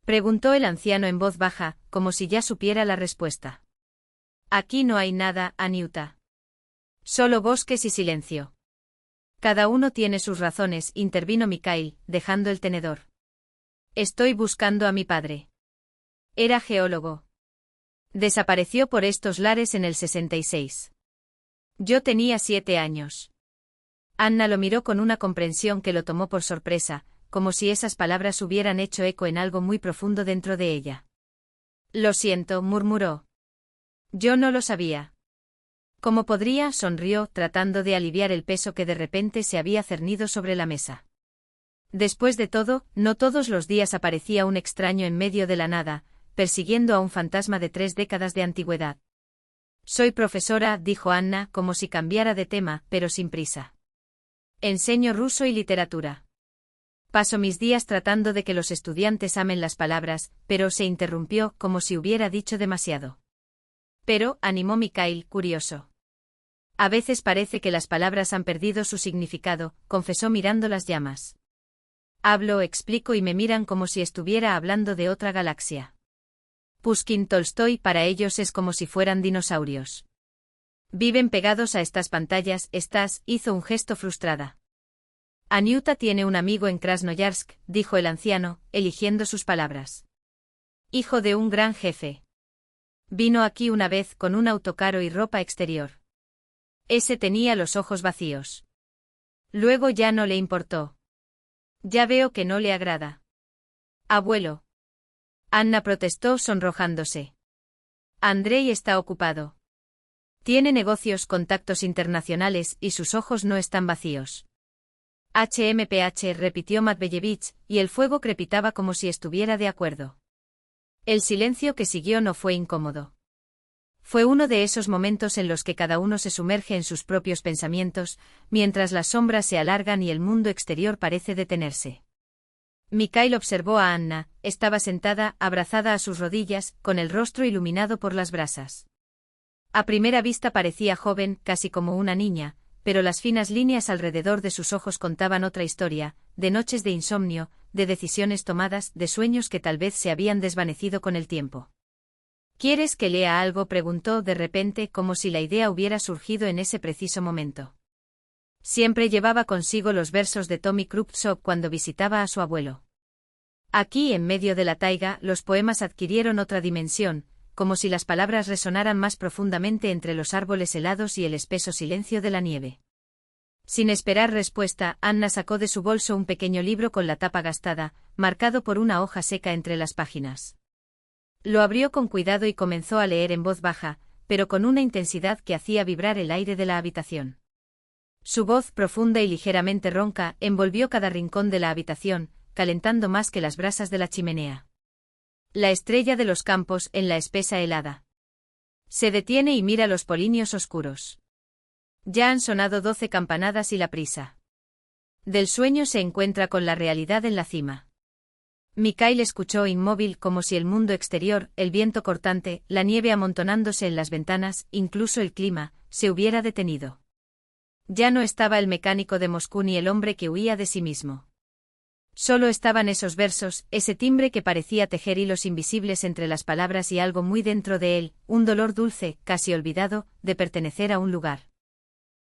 Preguntó el anciano en voz baja, como si ya supiera la respuesta. Aquí no hay nada, Aniuta. Solo bosques y silencio. Cada uno tiene sus razones, intervino Mikhail, dejando el tenedor. Estoy buscando a mi padre. Era geólogo. Desapareció por estos lares en el 66. Yo tenía 7 años. Anna lo miró con una comprensión que lo tomó por sorpresa, como si esas palabras hubieran hecho eco en algo muy profundo dentro de ella. Lo siento, murmuró. Yo no lo sabía. ¿Cómo podría?, sonrió, tratando de aliviar el peso que de repente se había cernido sobre la mesa. Después de todo, no todos los días aparecía un extraño en medio de la nada, persiguiendo a un fantasma de 3 décadas de antigüedad. Soy profesora, dijo Anna, como si cambiara de tema, pero sin prisa. Enseño ruso y literatura. Paso mis días tratando de que los estudiantes amen las palabras, pero se interrumpió, como si hubiera dicho demasiado. Pero, animó Mikhail, curioso. A veces parece que las palabras han perdido su significado, confesó mirando las llamas. Hablo, explico y me miran como si estuviera hablando de otra galaxia. Pushkin, Tolstoy, para ellos es como si fueran dinosaurios. Viven pegados a estas pantallas, hizo un gesto frustrada. Aniuta tiene un amigo en Krasnoyarsk, dijo el anciano, eligiendo sus palabras. Hijo de un gran jefe. Vino aquí una vez con un auto caro y ropa exterior. Ese tenía los ojos vacíos. Luego ya no le importó. Ya veo que no le agrada. Abuelo. Anna protestó sonrojándose. Andrei está ocupado. Tiene negocios, contactos internacionales y sus ojos no están vacíos. HMPH, repitió Matveevich, y el fuego crepitaba como si estuviera de acuerdo. El silencio que siguió no fue incómodo. Fue uno de esos momentos en los que cada uno se sumerge en sus propios pensamientos, mientras las sombras se alargan y el mundo exterior parece detenerse. Mikhail observó a Anna, estaba sentada, abrazada a sus rodillas, con el rostro iluminado por las brasas. A primera vista parecía joven, casi como una niña, pero las finas líneas alrededor de sus ojos contaban otra historia, de noches de insomnio, de decisiones tomadas, de sueños que tal vez se habían desvanecido con el tiempo. ¿Quieres que lea algo?, preguntó de repente, como si la idea hubiera surgido en ese preciso momento. Siempre llevaba consigo los versos de Tommy Kruptsov cuando visitaba a su abuelo. Aquí, en medio de la taiga, los poemas adquirieron otra dimensión, como si las palabras resonaran más profundamente entre los árboles helados y el espeso silencio de la nieve. Sin esperar respuesta, Anna sacó de su bolso un pequeño libro con la tapa gastada, marcado por una hoja seca entre las páginas. Lo abrió con cuidado y comenzó a leer en voz baja, pero con una intensidad que hacía vibrar el aire de la habitación. Su voz, profunda y ligeramente ronca, envolvió cada rincón de la habitación, calentando más que las brasas de la chimenea. La estrella de los campos, en la espesa helada. Se detiene y mira los polinios oscuros. Ya han sonado 12 campanadas y la prisa del sueño se encuentra con la realidad en la cima. Mikhail escuchó inmóvil, como si el mundo exterior, el viento cortante, la nieve amontonándose en las ventanas, incluso el clima, se hubiera detenido. Ya no estaba el mecánico de Moscú ni el hombre que huía de sí mismo. Solo estaban esos versos, ese timbre que parecía tejer hilos invisibles entre las palabras y algo muy dentro de él, un dolor dulce, casi olvidado, de pertenecer a un lugar.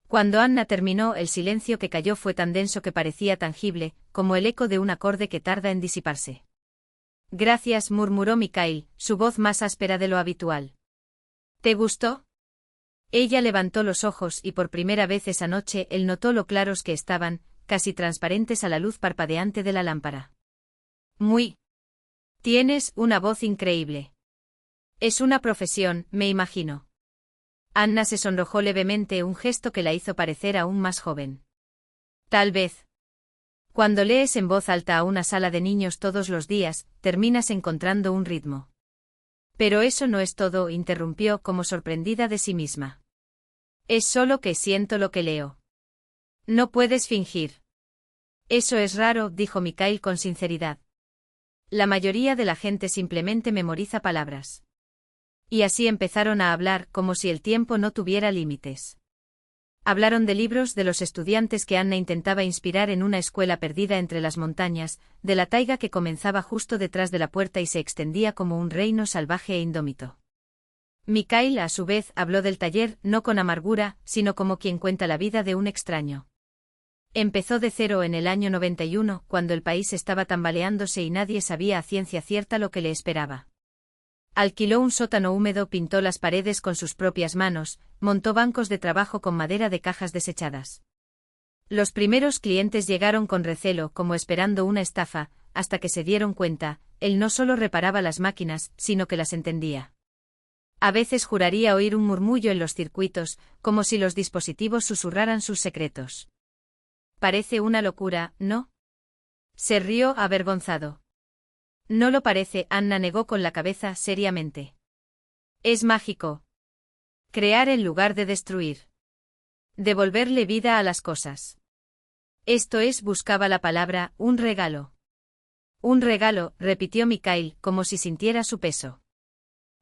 Cuando Anna terminó, el silencio que cayó fue tan denso que parecía tangible, como el eco de un acorde que tarda en disiparse. Gracias, murmuró Mikhail, su voz más áspera de lo habitual. ¿Te gustó? Ella levantó los ojos y por primera vez esa noche él notó lo claros que estaban, casi transparentes a la luz parpadeante de la lámpara. Muy. Tienes una voz increíble. Es una profesión, me imagino. Anna se sonrojó levemente, un gesto que la hizo parecer aún más joven. Tal vez. Cuando lees en voz alta a una sala de niños todos los días, terminas encontrando un ritmo. Pero eso no es todo, interrumpió como sorprendida de sí misma. Es solo que siento lo que leo. No puedes fingir. Eso es raro, dijo Mikhail con sinceridad. La mayoría de la gente simplemente memoriza palabras. Y así empezaron a hablar, como si el tiempo no tuviera límites. Hablaron de libros, de los estudiantes que Anna intentaba inspirar en una escuela perdida entre las montañas, de la taiga que comenzaba justo detrás de la puerta y se extendía como un reino salvaje e indómito. Mikhail, a su vez, habló del taller, no con amargura, sino como quien cuenta la vida de un extraño. Empezó de cero en el año 91, cuando el país estaba tambaleándose y nadie sabía a ciencia cierta lo que le esperaba. Alquiló un sótano húmedo, pintó las paredes con sus propias manos, montó bancos de trabajo con madera de cajas desechadas. Los primeros clientes llegaron con recelo, como esperando una estafa, hasta que se dieron cuenta, él no solo reparaba las máquinas, sino que las entendía. A veces juraría oír un murmullo en los circuitos, como si los dispositivos susurraran sus secretos. Parece una locura, ¿no? Se rió avergonzado. No lo parece, Anna negó con la cabeza seriamente. Es mágico. Crear en lugar de destruir. Devolverle vida a las cosas. Esto es, buscaba la palabra, un regalo. Un regalo, repitió Mikhail, como si sintiera su peso.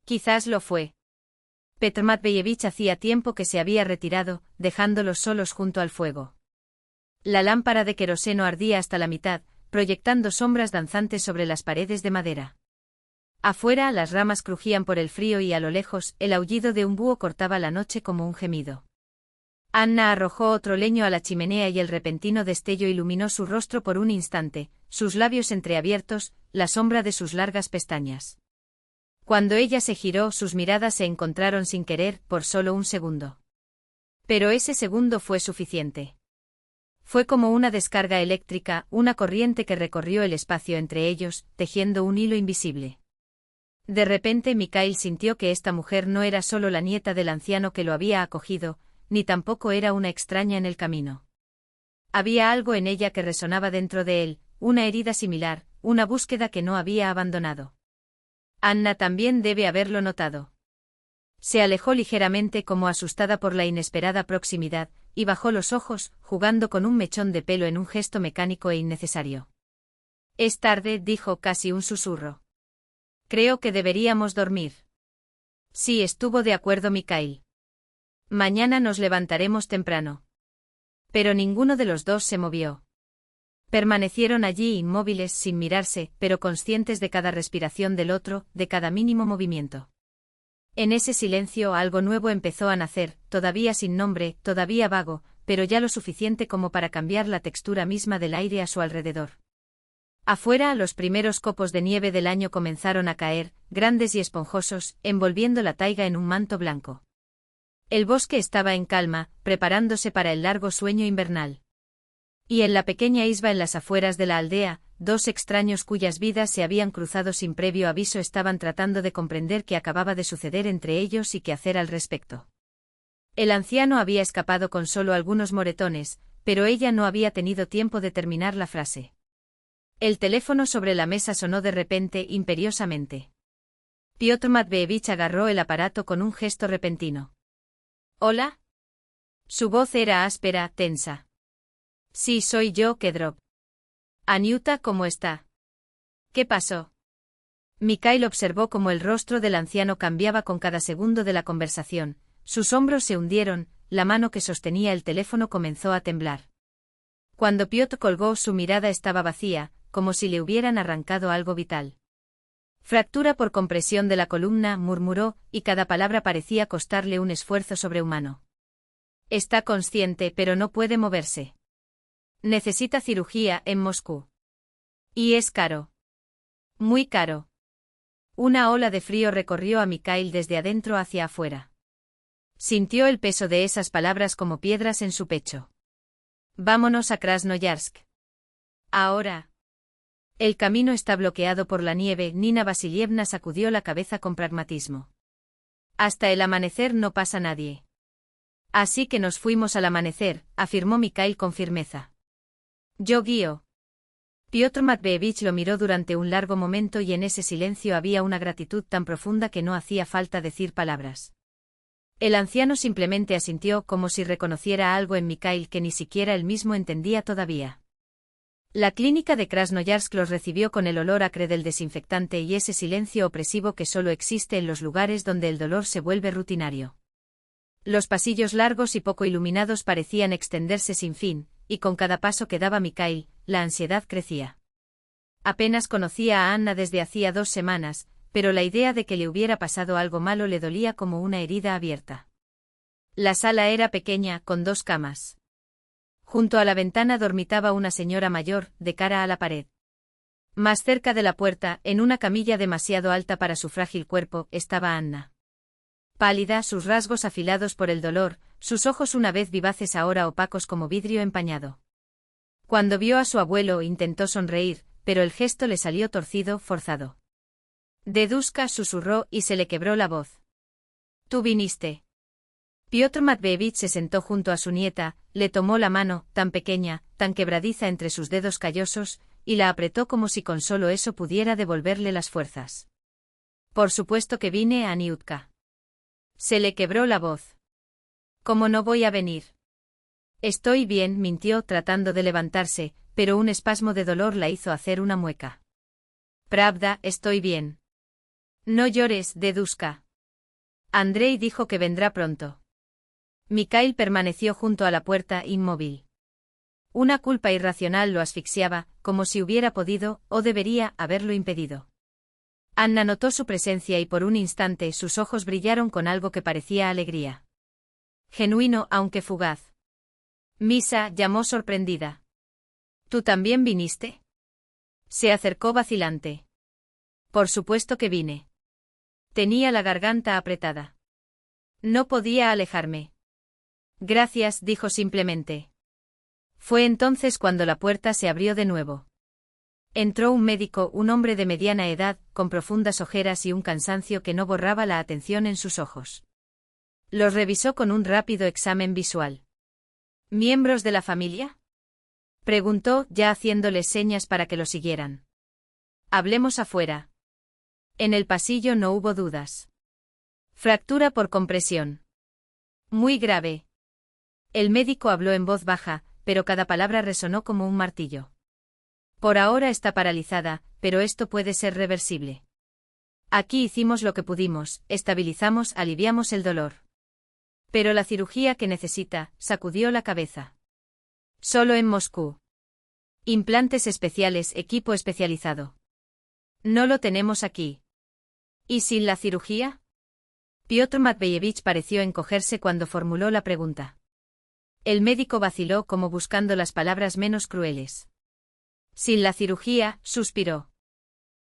Quizás lo fue. Petr Matveevich hacía tiempo que se había retirado, dejándolos solos junto al fuego. La lámpara de queroseno ardía hasta la mitad, proyectando sombras danzantes sobre las paredes de madera. Afuera, las ramas crujían por el frío y a lo lejos, el aullido de un búho cortaba la noche como un gemido. Anna arrojó otro leño a la chimenea y el repentino destello iluminó su rostro por un instante, sus labios entreabiertos, la sombra de sus largas pestañas. Cuando ella se giró, sus miradas se encontraron sin querer, por solo un segundo. Pero ese segundo fue suficiente. Fue como una descarga eléctrica, una corriente que recorrió el espacio entre ellos, tejiendo un hilo invisible. De repente Mikhail sintió que esta mujer no era solo la nieta del anciano que lo había acogido, ni tampoco era una extraña en el camino. Había algo en ella que resonaba dentro de él, una herida similar, una búsqueda que no había abandonado. Anna también debe haberlo notado. Se alejó ligeramente como asustada por la inesperada proximidad, y bajó los ojos, jugando con un mechón de pelo en un gesto mecánico e innecesario. Es tarde, dijo casi un susurro. Creo que deberíamos dormir. Sí, estuvo de acuerdo Mikhail. Mañana nos levantaremos temprano. Pero ninguno de los dos se movió. Permanecieron allí inmóviles sin mirarse, pero conscientes de cada respiración del otro, de cada mínimo movimiento. En ese silencio algo nuevo empezó a nacer, todavía sin nombre, todavía vago, pero ya lo suficiente como para cambiar la textura misma del aire a su alrededor. Afuera, los primeros copos de nieve del año comenzaron a caer, grandes y esponjosos, envolviendo la taiga en un manto blanco. El bosque estaba en calma, preparándose para el largo sueño invernal. Y en la pequeña isba en las afueras de la aldea, dos extraños cuyas vidas se habían cruzado sin previo aviso estaban tratando de comprender qué acababa de suceder entre ellos y qué hacer al respecto. El anciano había escapado con solo algunos moretones, pero ella no había tenido tiempo de terminar la frase. El teléfono sobre la mesa sonó de repente, imperiosamente. Piotr Matveevich agarró el aparato con un gesto repentino. ¿Hola? Su voz era áspera, tensa. Sí, soy yo, Kedrov. Aniuta, ¿cómo está? ¿Qué pasó? Mikhail observó cómo el rostro del anciano cambiaba con cada segundo de la conversación, sus hombros se hundieron, la mano que sostenía el teléfono comenzó a temblar. Cuando Piotr colgó, su mirada estaba vacía, como si le hubieran arrancado algo vital. Fractura por compresión de la columna, murmuró, y cada palabra parecía costarle un esfuerzo sobrehumano. Está consciente, pero no puede moverse. Necesita cirugía en Moscú. Y es caro. Muy caro. Una ola de frío recorrió a Mikhail desde adentro hacia afuera. Sintió el peso de esas palabras como piedras en su pecho. Vámonos a Krasnoyarsk. Ahora. El camino está bloqueado por la nieve. Nina Vasilievna sacudió la cabeza con pragmatismo. Hasta el amanecer no pasa nadie. Así que nos fuimos al amanecer, afirmó Mikhail con firmeza. Yo guío. Piotr Matveevich lo miró durante un largo momento y en ese silencio había una gratitud tan profunda que no hacía falta decir palabras. El anciano simplemente asintió como si reconociera algo en Mikhail que ni siquiera él mismo entendía todavía. La clínica de Krasnoyarsk los recibió con el olor acre del desinfectante y ese silencio opresivo que solo existe en los lugares donde el dolor se vuelve rutinario. Los pasillos largos y poco iluminados parecían extenderse sin fin, y con cada paso que daba Mikhail, la ansiedad crecía. Apenas conocía a Anna desde hacía 2 semanas, pero la idea de que le hubiera pasado algo malo le dolía como una herida abierta. La sala era pequeña, con 2 camas. Junto a la ventana dormitaba una señora mayor, de cara a la pared. Más cerca de la puerta, en una camilla demasiado alta para su frágil cuerpo, estaba Anna. Pálida, sus rasgos afilados por el dolor, sus ojos una vez vivaces ahora opacos como vidrio empañado. Cuando vio a su abuelo intentó sonreír, pero el gesto le salió torcido, forzado. Dedushka, susurró y se le quebró la voz. Tú viniste. Piotr Matveevich se sentó junto a su nieta, le tomó la mano, tan pequeña, tan quebradiza entre sus dedos callosos, y la apretó como si con solo eso pudiera devolverle las fuerzas. Por supuesto que vine, Aniutka. Se le quebró la voz. ¿Cómo no voy a venir? Estoy bien, mintió tratando de levantarse, pero un espasmo de dolor la hizo hacer una mueca. Pravda, estoy bien. No llores, Dedushka. Andrei dijo que vendrá pronto. Mikhail permaneció junto a la puerta, inmóvil. Una culpa irracional lo asfixiaba, como si hubiera podido, o debería, haberlo impedido. Anna notó su presencia y por un instante sus ojos brillaron con algo que parecía alegría. Genuino, aunque fugaz. Misa, llamó sorprendida. ¿Tú también viniste? Se acercó vacilante. Por supuesto que vine. Tenía la garganta apretada. No podía alejarme. Gracias, dijo simplemente. Fue entonces cuando la puerta se abrió de nuevo. Entró un médico, un hombre de mediana edad, con profundas ojeras y un cansancio que no borraba la atención en sus ojos. Los revisó con un rápido examen visual. ¿Miembros de la familia? Preguntó, ya haciéndoles señas para que lo siguieran. Hablemos afuera. En el pasillo no hubo dudas. Fractura por compresión. Muy grave. El médico habló en voz baja, pero cada palabra resonó como un martillo. Por ahora está paralizada, pero esto puede ser reversible. Aquí hicimos lo que pudimos, estabilizamos, aliviamos el dolor. Pero la cirugía que necesita, sacudió la cabeza. Solo en Moscú. Implantes especiales, equipo especializado. No lo tenemos aquí. ¿Y sin la cirugía? Piotr Matveyevich pareció encogerse cuando formuló la pregunta. El médico vaciló como buscando las palabras menos crueles. Sin la cirugía, suspiró.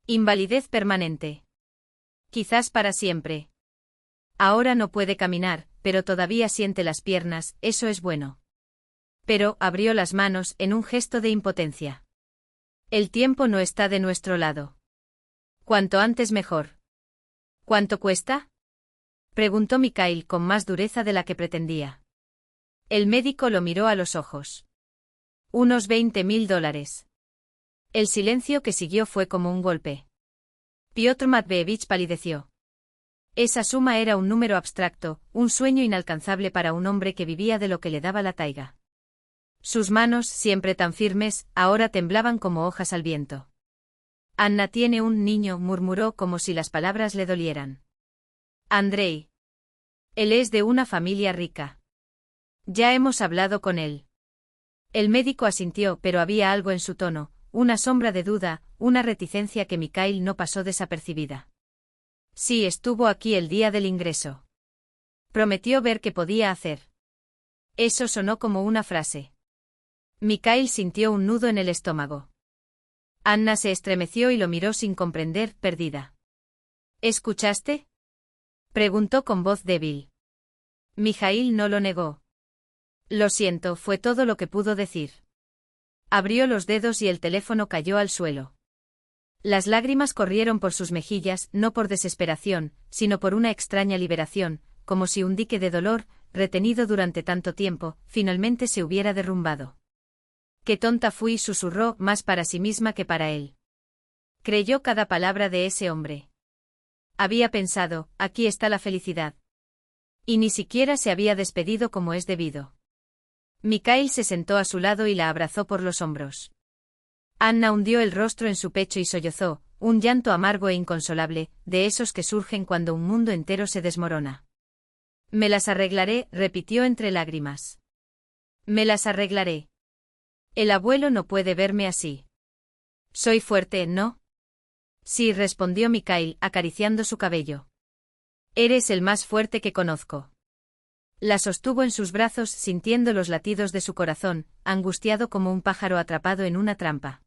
Invalidez permanente. Quizás para siempre. Ahora no puede caminar, pero todavía siente las piernas, eso es bueno. Pero abrió las manos en un gesto de impotencia. El tiempo no está de nuestro lado. Cuanto antes mejor. ¿Cuánto cuesta? Preguntó Mikhail con más dureza de la que pretendía. El médico lo miró a los ojos. Unos $20.000. El silencio que siguió fue como un golpe. Piotr Matveyevich palideció. Esa suma era un número abstracto, un sueño inalcanzable para un hombre que vivía de lo que le daba la taiga. Sus manos, siempre tan firmes, ahora temblaban como hojas al viento. Anna tiene un niño, murmuró como si las palabras le dolieran. Andrei. Él es de una familia rica. Ya hemos hablado con él. El médico asintió, pero había algo en su tono, una sombra de duda, una reticencia que Mikhail no pasó desapercibida. Sí, estuvo aquí el día del ingreso. Prometió ver qué podía hacer. Eso sonó como una frase. Mikhail sintió un nudo en el estómago. Anna se estremeció y lo miró sin comprender, perdida. ¿Escuchaste? Preguntó con voz débil. Mijaíl no lo negó. Lo siento, fue todo lo que pudo decir. Abrió los dedos y el teléfono cayó al suelo. Las lágrimas corrieron por sus mejillas, no por desesperación, sino por una extraña liberación, como si un dique de dolor, retenido durante tanto tiempo, finalmente se hubiera derrumbado. Qué tonta fui, susurró, más para sí misma que para él. Creyó cada palabra de ese hombre. Había pensado, aquí está la felicidad. Y ni siquiera se había despedido como es debido. Mikhail se sentó a su lado y la abrazó por los hombros. Anna hundió el rostro en su pecho y sollozó, un llanto amargo e inconsolable, de esos que surgen cuando un mundo entero se desmorona. Me las arreglaré, repitió entre lágrimas. Me las arreglaré. El abuelo no puede verme así. Soy fuerte, ¿no? Sí, respondió Mikhail, acariciando su cabello. Eres el más fuerte que conozco. La sostuvo en sus brazos, sintiendo los latidos de su corazón, angustiado como un pájaro atrapado en una trampa.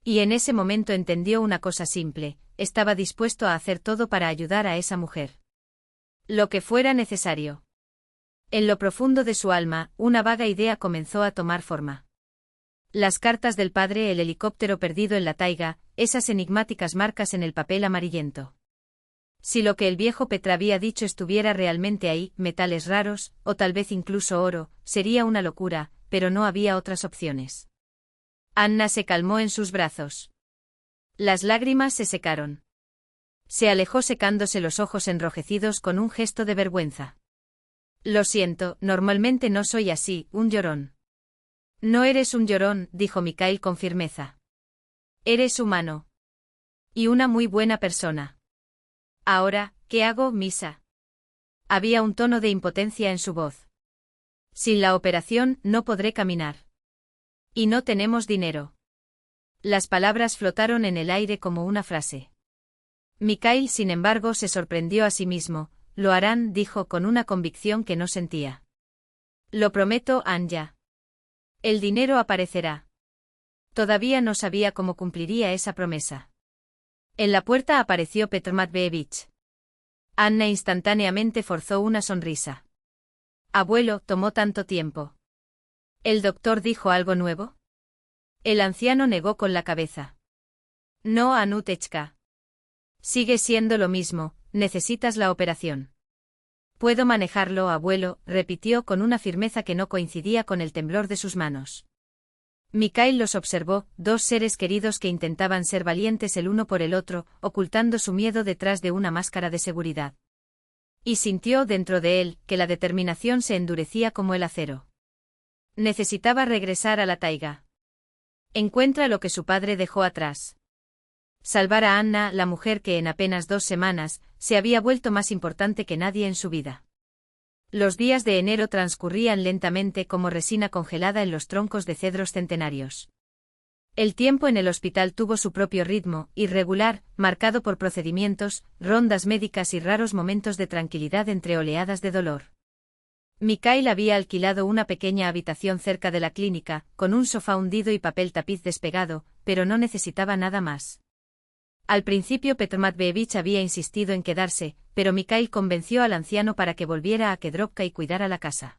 Y en ese momento entendió una cosa simple, estaba dispuesto a hacer todo para ayudar a esa mujer. Lo que fuera necesario. En lo profundo de su alma, una vaga idea comenzó a tomar forma. Las cartas del padre, el helicóptero perdido en la taiga, esas enigmáticas marcas en el papel amarillento. Si lo que el viejo Petra había dicho estuviera realmente ahí, metales raros, o tal vez incluso oro, sería una locura, pero no había otras opciones. Anna se calmó en sus brazos. Las lágrimas se secaron. Se alejó secándose los ojos enrojecidos con un gesto de vergüenza. Lo siento, normalmente no soy así, un llorón. No eres un llorón, dijo Mikhail con firmeza. Eres humano. Y una muy buena persona. Ahora, ¿qué hago, Misa? Había un tono de impotencia en su voz. Sin la operación, no podré caminar. Y no tenemos dinero. Las palabras flotaron en el aire como una frase. Mikhail, sin embargo, se sorprendió a sí mismo. Lo harán, dijo con una convicción que no sentía. Lo prometo, Anya. El dinero aparecerá. Todavía no sabía cómo cumpliría esa promesa. En la puerta apareció Petr Matveyevich. Anna instantáneamente forzó una sonrisa. Abuelo, tomó tanto tiempo. ¿El doctor dijo algo nuevo? El anciano negó con la cabeza. No, Anutechka. Sigue siendo lo mismo, necesitas la operación. Puedo manejarlo, abuelo, repitió con una firmeza que no coincidía con el temblor de sus manos. Mikhail los observó, dos seres queridos que intentaban ser valientes el uno por el otro, ocultando su miedo detrás de una máscara de seguridad. Y sintió dentro de él que la determinación se endurecía como el acero. Necesitaba regresar a la taiga. Encuentra lo que su padre dejó atrás. Salvar a Anna, la mujer que en apenas 2 semanas se había vuelto más importante que nadie en su vida. Los días de enero transcurrían lentamente como resina congelada en los troncos de cedros centenarios. El tiempo en el hospital tuvo su propio ritmo, irregular, marcado por procedimientos, rondas médicas y raros momentos de tranquilidad entre oleadas de dolor. Mikhail había alquilado una pequeña habitación cerca de la clínica, con un sofá hundido y papel tapiz despegado, pero no necesitaba nada más. Al principio Petr Matveevich había insistido en quedarse, pero Mikhail convenció al anciano para que volviera a Kedrovka y cuidara la casa.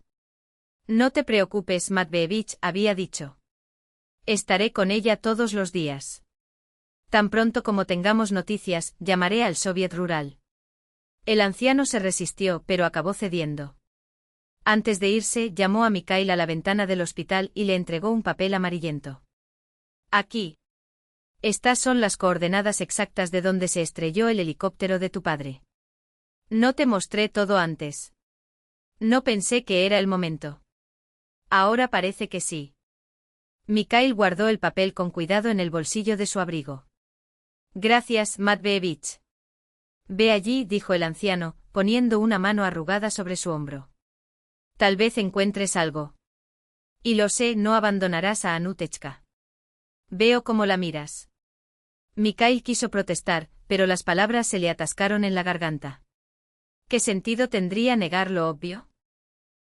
No te preocupes, Matveevich, había dicho. Estaré con ella todos los días. Tan pronto como tengamos noticias, llamaré al Soviet rural. El anciano se resistió, pero acabó cediendo. Antes de irse, llamó a Mikhail a la ventana del hospital y le entregó un papel amarillento. Aquí. Estas son las coordenadas exactas de donde se estrelló el helicóptero de tu padre. No te mostré todo antes. No pensé que era el momento. Ahora parece que sí. Mikhail guardó el papel con cuidado en el bolsillo de su abrigo. Gracias, Matveevich. Ve allí, dijo el anciano, poniendo una mano arrugada sobre su hombro. Tal vez encuentres algo. Y lo sé, no abandonarás a Anutechka. Veo cómo la miras. Mikhail quiso protestar, pero las palabras se le atascaron en la garganta. ¿Qué sentido tendría negar lo obvio?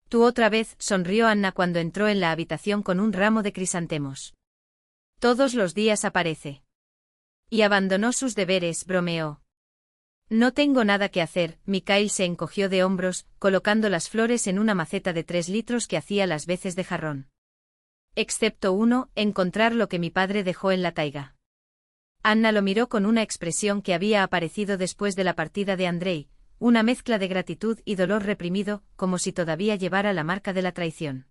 Tú otra vez, sonrió Anna cuando entró en la habitación con un ramo de crisantemos. Todos los días aparece. Y abandonó sus deberes, bromeó. No tengo nada que hacer, Mikhail se encogió de hombros, colocando las flores en una maceta de 3 litros que hacía las veces de jarrón. Excepto uno, encontrar lo que mi padre dejó en la taiga. Anna lo miró con una expresión que había aparecido después de la partida de Andrei, una mezcla de gratitud y dolor reprimido, como si todavía llevara la marca de la traición.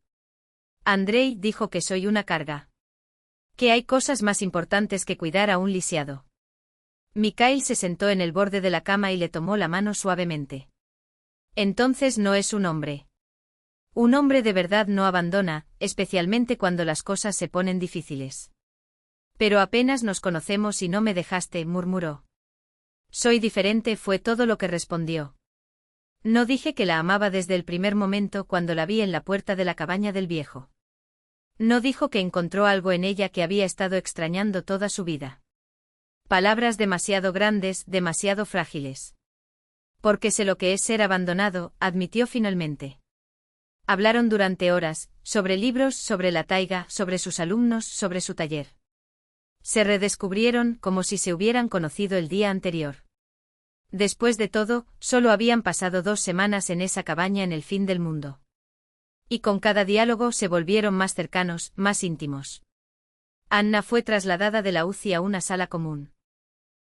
Andrei dijo que soy una carga. Que hay cosas más importantes que cuidar a un lisiado. Mikhail se sentó en el borde de la cama y le tomó la mano suavemente. Entonces no es un hombre. Un hombre de verdad no abandona, especialmente cuando las cosas se ponen difíciles. Pero apenas nos conocemos y no me dejaste, murmuró. Soy diferente, fue todo lo que respondió. No dije que la amaba desde el primer momento cuando la vi en la puerta de la cabaña del viejo. No dijo que encontró algo en ella que había estado extrañando toda su vida. Palabras demasiado grandes, demasiado frágiles. Porque sé lo que es ser abandonado, admitió finalmente. Hablaron durante horas, sobre libros, sobre la taiga, sobre sus alumnos, sobre su taller. Se redescubrieron como si se hubieran conocido el día anterior. Después de todo, solo habían pasado 2 semanas en esa cabaña en el fin del mundo. Y con cada diálogo se volvieron más cercanos, más íntimos. Anna fue trasladada de la UCI a una sala común.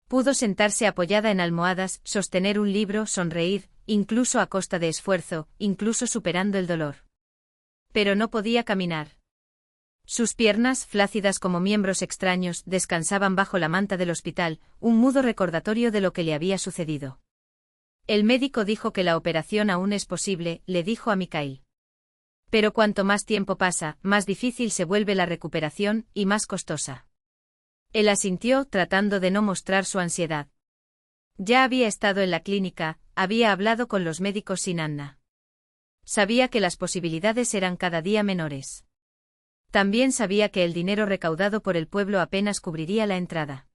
Pudo sentarse apoyada en almohadas, sostener un libro, sonreír, incluso a costa de esfuerzo, incluso superando el dolor. Pero no podía caminar. Sus piernas, flácidas como miembros extraños, descansaban bajo la manta del hospital, un mudo recordatorio de lo que le había sucedido. El médico dijo que la operación aún es posible, le dijo a Mikhail. Pero cuanto más tiempo pasa, más difícil se vuelve la recuperación, y más costosa. Él asintió, tratando de no mostrar su ansiedad. Ya había estado en la clínica, había hablado con los médicos sin Anna. Sabía que las posibilidades eran cada día menores. También sabía que el dinero recaudado por el pueblo apenas cubriría la entrada.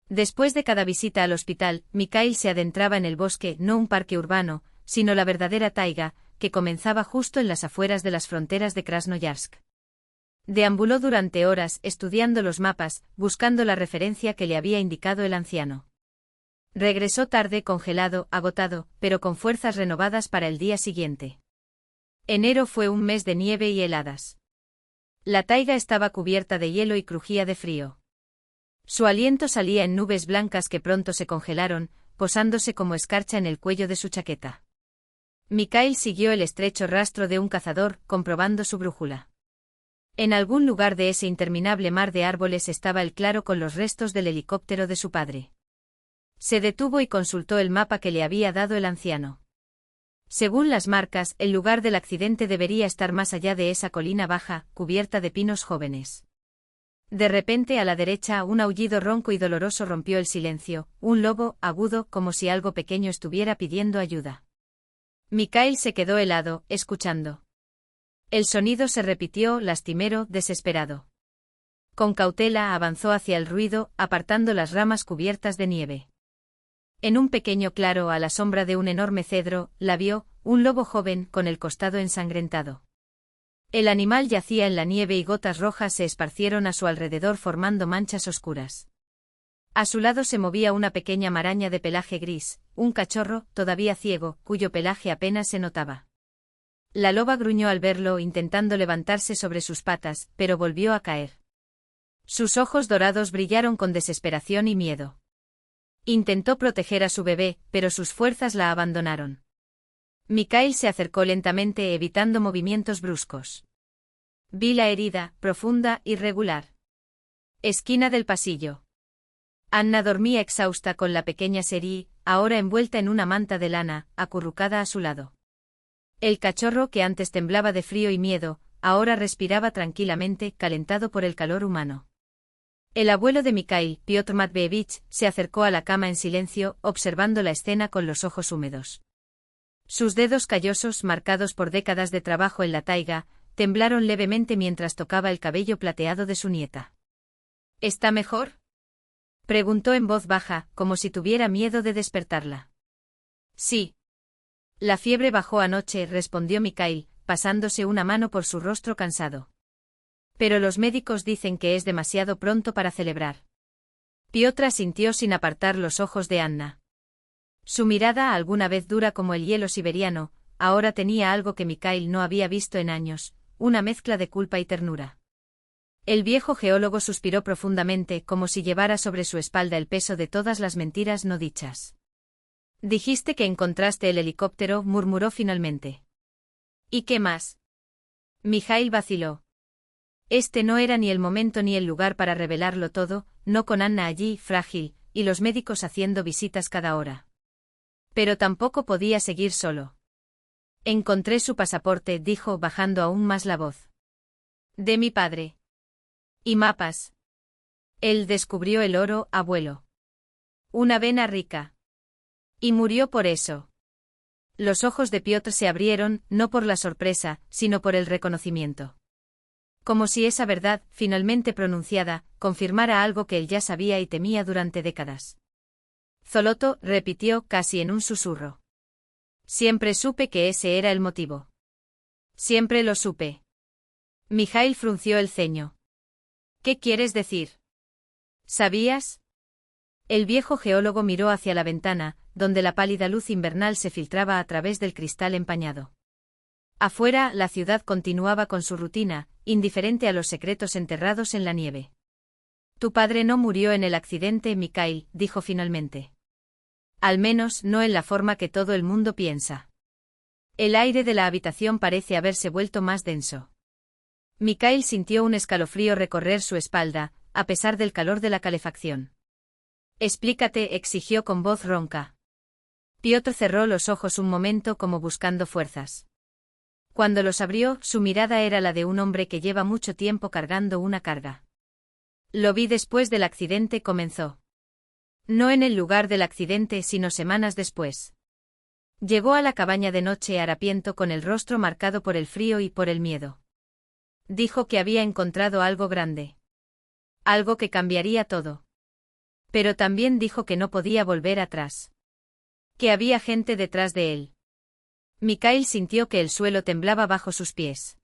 Después de cada visita al hospital, Mikhail se adentraba en el bosque, no un parque urbano, sino la verdadera taiga, que comenzaba justo en las afueras de las fronteras de Krasnoyarsk. Deambuló durante horas, estudiando los mapas, buscando la referencia que le había indicado el anciano. Regresó tarde, congelado, agotado, pero con fuerzas renovadas para el día siguiente. Enero fue un mes de nieve y heladas. La taiga estaba cubierta de hielo y crujía de frío. Su aliento salía en nubes blancas que pronto se congelaron, posándose como escarcha en el cuello de su chaqueta. Mikhail siguió el estrecho rastro de un cazador, comprobando su brújula. En algún lugar de ese interminable mar de árboles estaba el claro con los restos del helicóptero de su padre. Se detuvo y consultó el mapa que le había dado el anciano. Según las marcas, el lugar del accidente debería estar más allá de esa colina baja, cubierta de pinos jóvenes. De repente a la derecha un aullido ronco y doloroso rompió el silencio, un lobo, agudo, como si algo pequeño estuviera pidiendo ayuda. Mikhail se quedó helado, escuchando. El sonido se repitió, lastimero, desesperado. Con cautela avanzó hacia el ruido, apartando las ramas cubiertas de nieve. En un pequeño claro a la sombra de un enorme cedro, la vio, un lobo joven, con el costado ensangrentado. El animal yacía en la nieve y gotas rojas se esparcieron a su alrededor formando manchas oscuras. A su lado se movía una pequeña maraña de pelaje gris, un cachorro, todavía ciego, cuyo pelaje apenas se notaba. La loba gruñó al verlo intentando levantarse sobre sus patas, pero volvió a caer. Sus ojos dorados brillaron con desesperación y miedo. Intentó proteger a su bebé, pero sus fuerzas la abandonaron. Mikhail se acercó lentamente evitando movimientos bruscos. Vi la herida, profunda, irregular. Esquina del pasillo. Anna dormía exhausta con la pequeña Seri, ahora envuelta en una manta de lana, acurrucada a su lado. El cachorro que antes temblaba de frío y miedo, ahora respiraba tranquilamente, calentado por el calor humano. El abuelo de Mikhail, Piotr Matveevich, se acercó a la cama en silencio, observando la escena con los ojos húmedos. Sus dedos callosos, marcados por décadas de trabajo en la taiga, temblaron levemente mientras tocaba el cabello plateado de su nieta. ¿Está mejor?, preguntó en voz baja, como si tuviera miedo de despertarla. Sí. La fiebre bajó anoche, respondió Mikhail, pasándose una mano por su rostro cansado. Pero los médicos dicen que es demasiado pronto para celebrar. Piotr asintió sin apartar los ojos de Anna. Su mirada, alguna vez dura como el hielo siberiano, ahora tenía algo que Mikhail no había visto en años, una mezcla de culpa y ternura. El viejo geólogo suspiró profundamente, como si llevara sobre su espalda el peso de todas las mentiras no dichas. Dijiste que encontraste el helicóptero, murmuró finalmente. ¿Y qué más? Mikhail vaciló. Este no era ni el momento ni el lugar para revelarlo todo, no con Anna allí, frágil, y los médicos haciendo visitas cada hora. Pero tampoco podía seguir solo. Encontré su pasaporte, dijo, bajando aún más la voz. De mi padre. Y mapas. Él descubrió el oro, abuelo. Una vena rica. Y murió por eso. Los ojos de Piotr se abrieron, no por la sorpresa, sino por el reconocimiento. Como si esa verdad, finalmente pronunciada, confirmara algo que él ya sabía y temía durante décadas. Zoloto, repitió casi en un susurro. Siempre supe que ese era el motivo. Siempre lo supe. Mikhail frunció el ceño. ¿Qué quieres decir? ¿Sabías? El viejo geólogo miró hacia la ventana, donde la pálida luz invernal se filtraba a través del cristal empañado. Afuera, la ciudad continuaba con su rutina, indiferente a los secretos enterrados en la nieve. Tu padre no murió en el accidente, Mikhail, dijo finalmente. Al menos no en la forma que todo el mundo piensa. El aire de la habitación parece haberse vuelto más denso. Mikhail sintió un escalofrío recorrer su espalda, a pesar del calor de la calefacción. Explícate, exigió con voz ronca. Piotr cerró los ojos un momento como buscando fuerzas. Cuando los abrió, su mirada era la de un hombre que lleva mucho tiempo cargando una carga. Lo vi después del accidente, comenzó. No en el lugar del accidente, sino semanas después. Llegó a la cabaña de noche harapiento con el rostro marcado por el frío y por el miedo. Dijo que había encontrado algo grande. Algo que cambiaría todo. Pero también dijo que no podía volver atrás. Que había gente detrás de él. Mikhail sintió que el suelo temblaba bajo sus pies.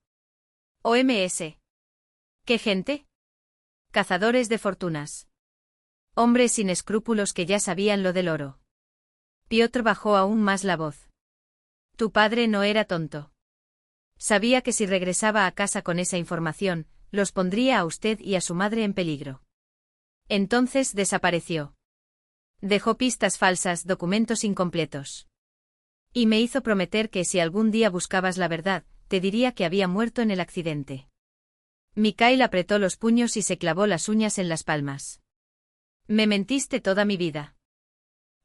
OMS. ¿Qué gente? Cazadores de fortunas. Hombres sin escrúpulos que ya sabían lo del oro. Piotr bajó aún más la voz. Tu padre no era tonto. Sabía que si regresaba a casa con esa información, los pondría a usted y a su madre en peligro. Entonces desapareció. Dejó pistas falsas, documentos incompletos. Y me hizo prometer que si algún día buscabas la verdad, te diría que había muerto en el accidente. Mikhail apretó los puños y se clavó las uñas en las palmas. Me mentiste toda mi vida.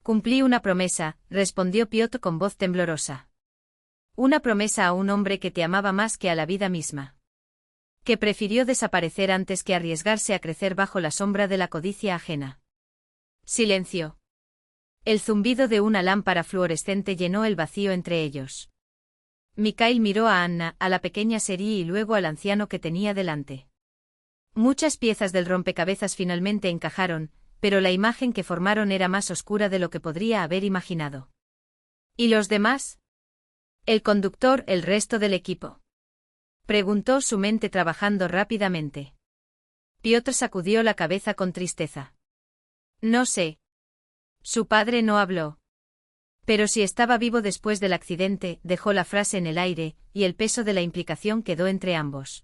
Cumplí una promesa, respondió Piotr con voz temblorosa. Una promesa a un hombre que te amaba más que a la vida misma. Que prefirió desaparecer antes que arriesgarse a crecer bajo la sombra de la codicia ajena. Silencio. El zumbido de una lámpara fluorescente llenó el vacío entre ellos. Mikhail miró a Anna, a la pequeña Seri y luego al anciano que tenía delante. Muchas piezas del rompecabezas finalmente encajaron, pero la imagen que formaron era más oscura de lo que podría haber imaginado. ¿Y los demás? ¿El conductor, el resto del equipo? Preguntó, su mente trabajando rápidamente. Piotr sacudió la cabeza con tristeza. No sé. Su padre no habló. Pero si estaba vivo después del accidente, dejó la frase en el aire, y el peso de la implicación quedó entre ambos.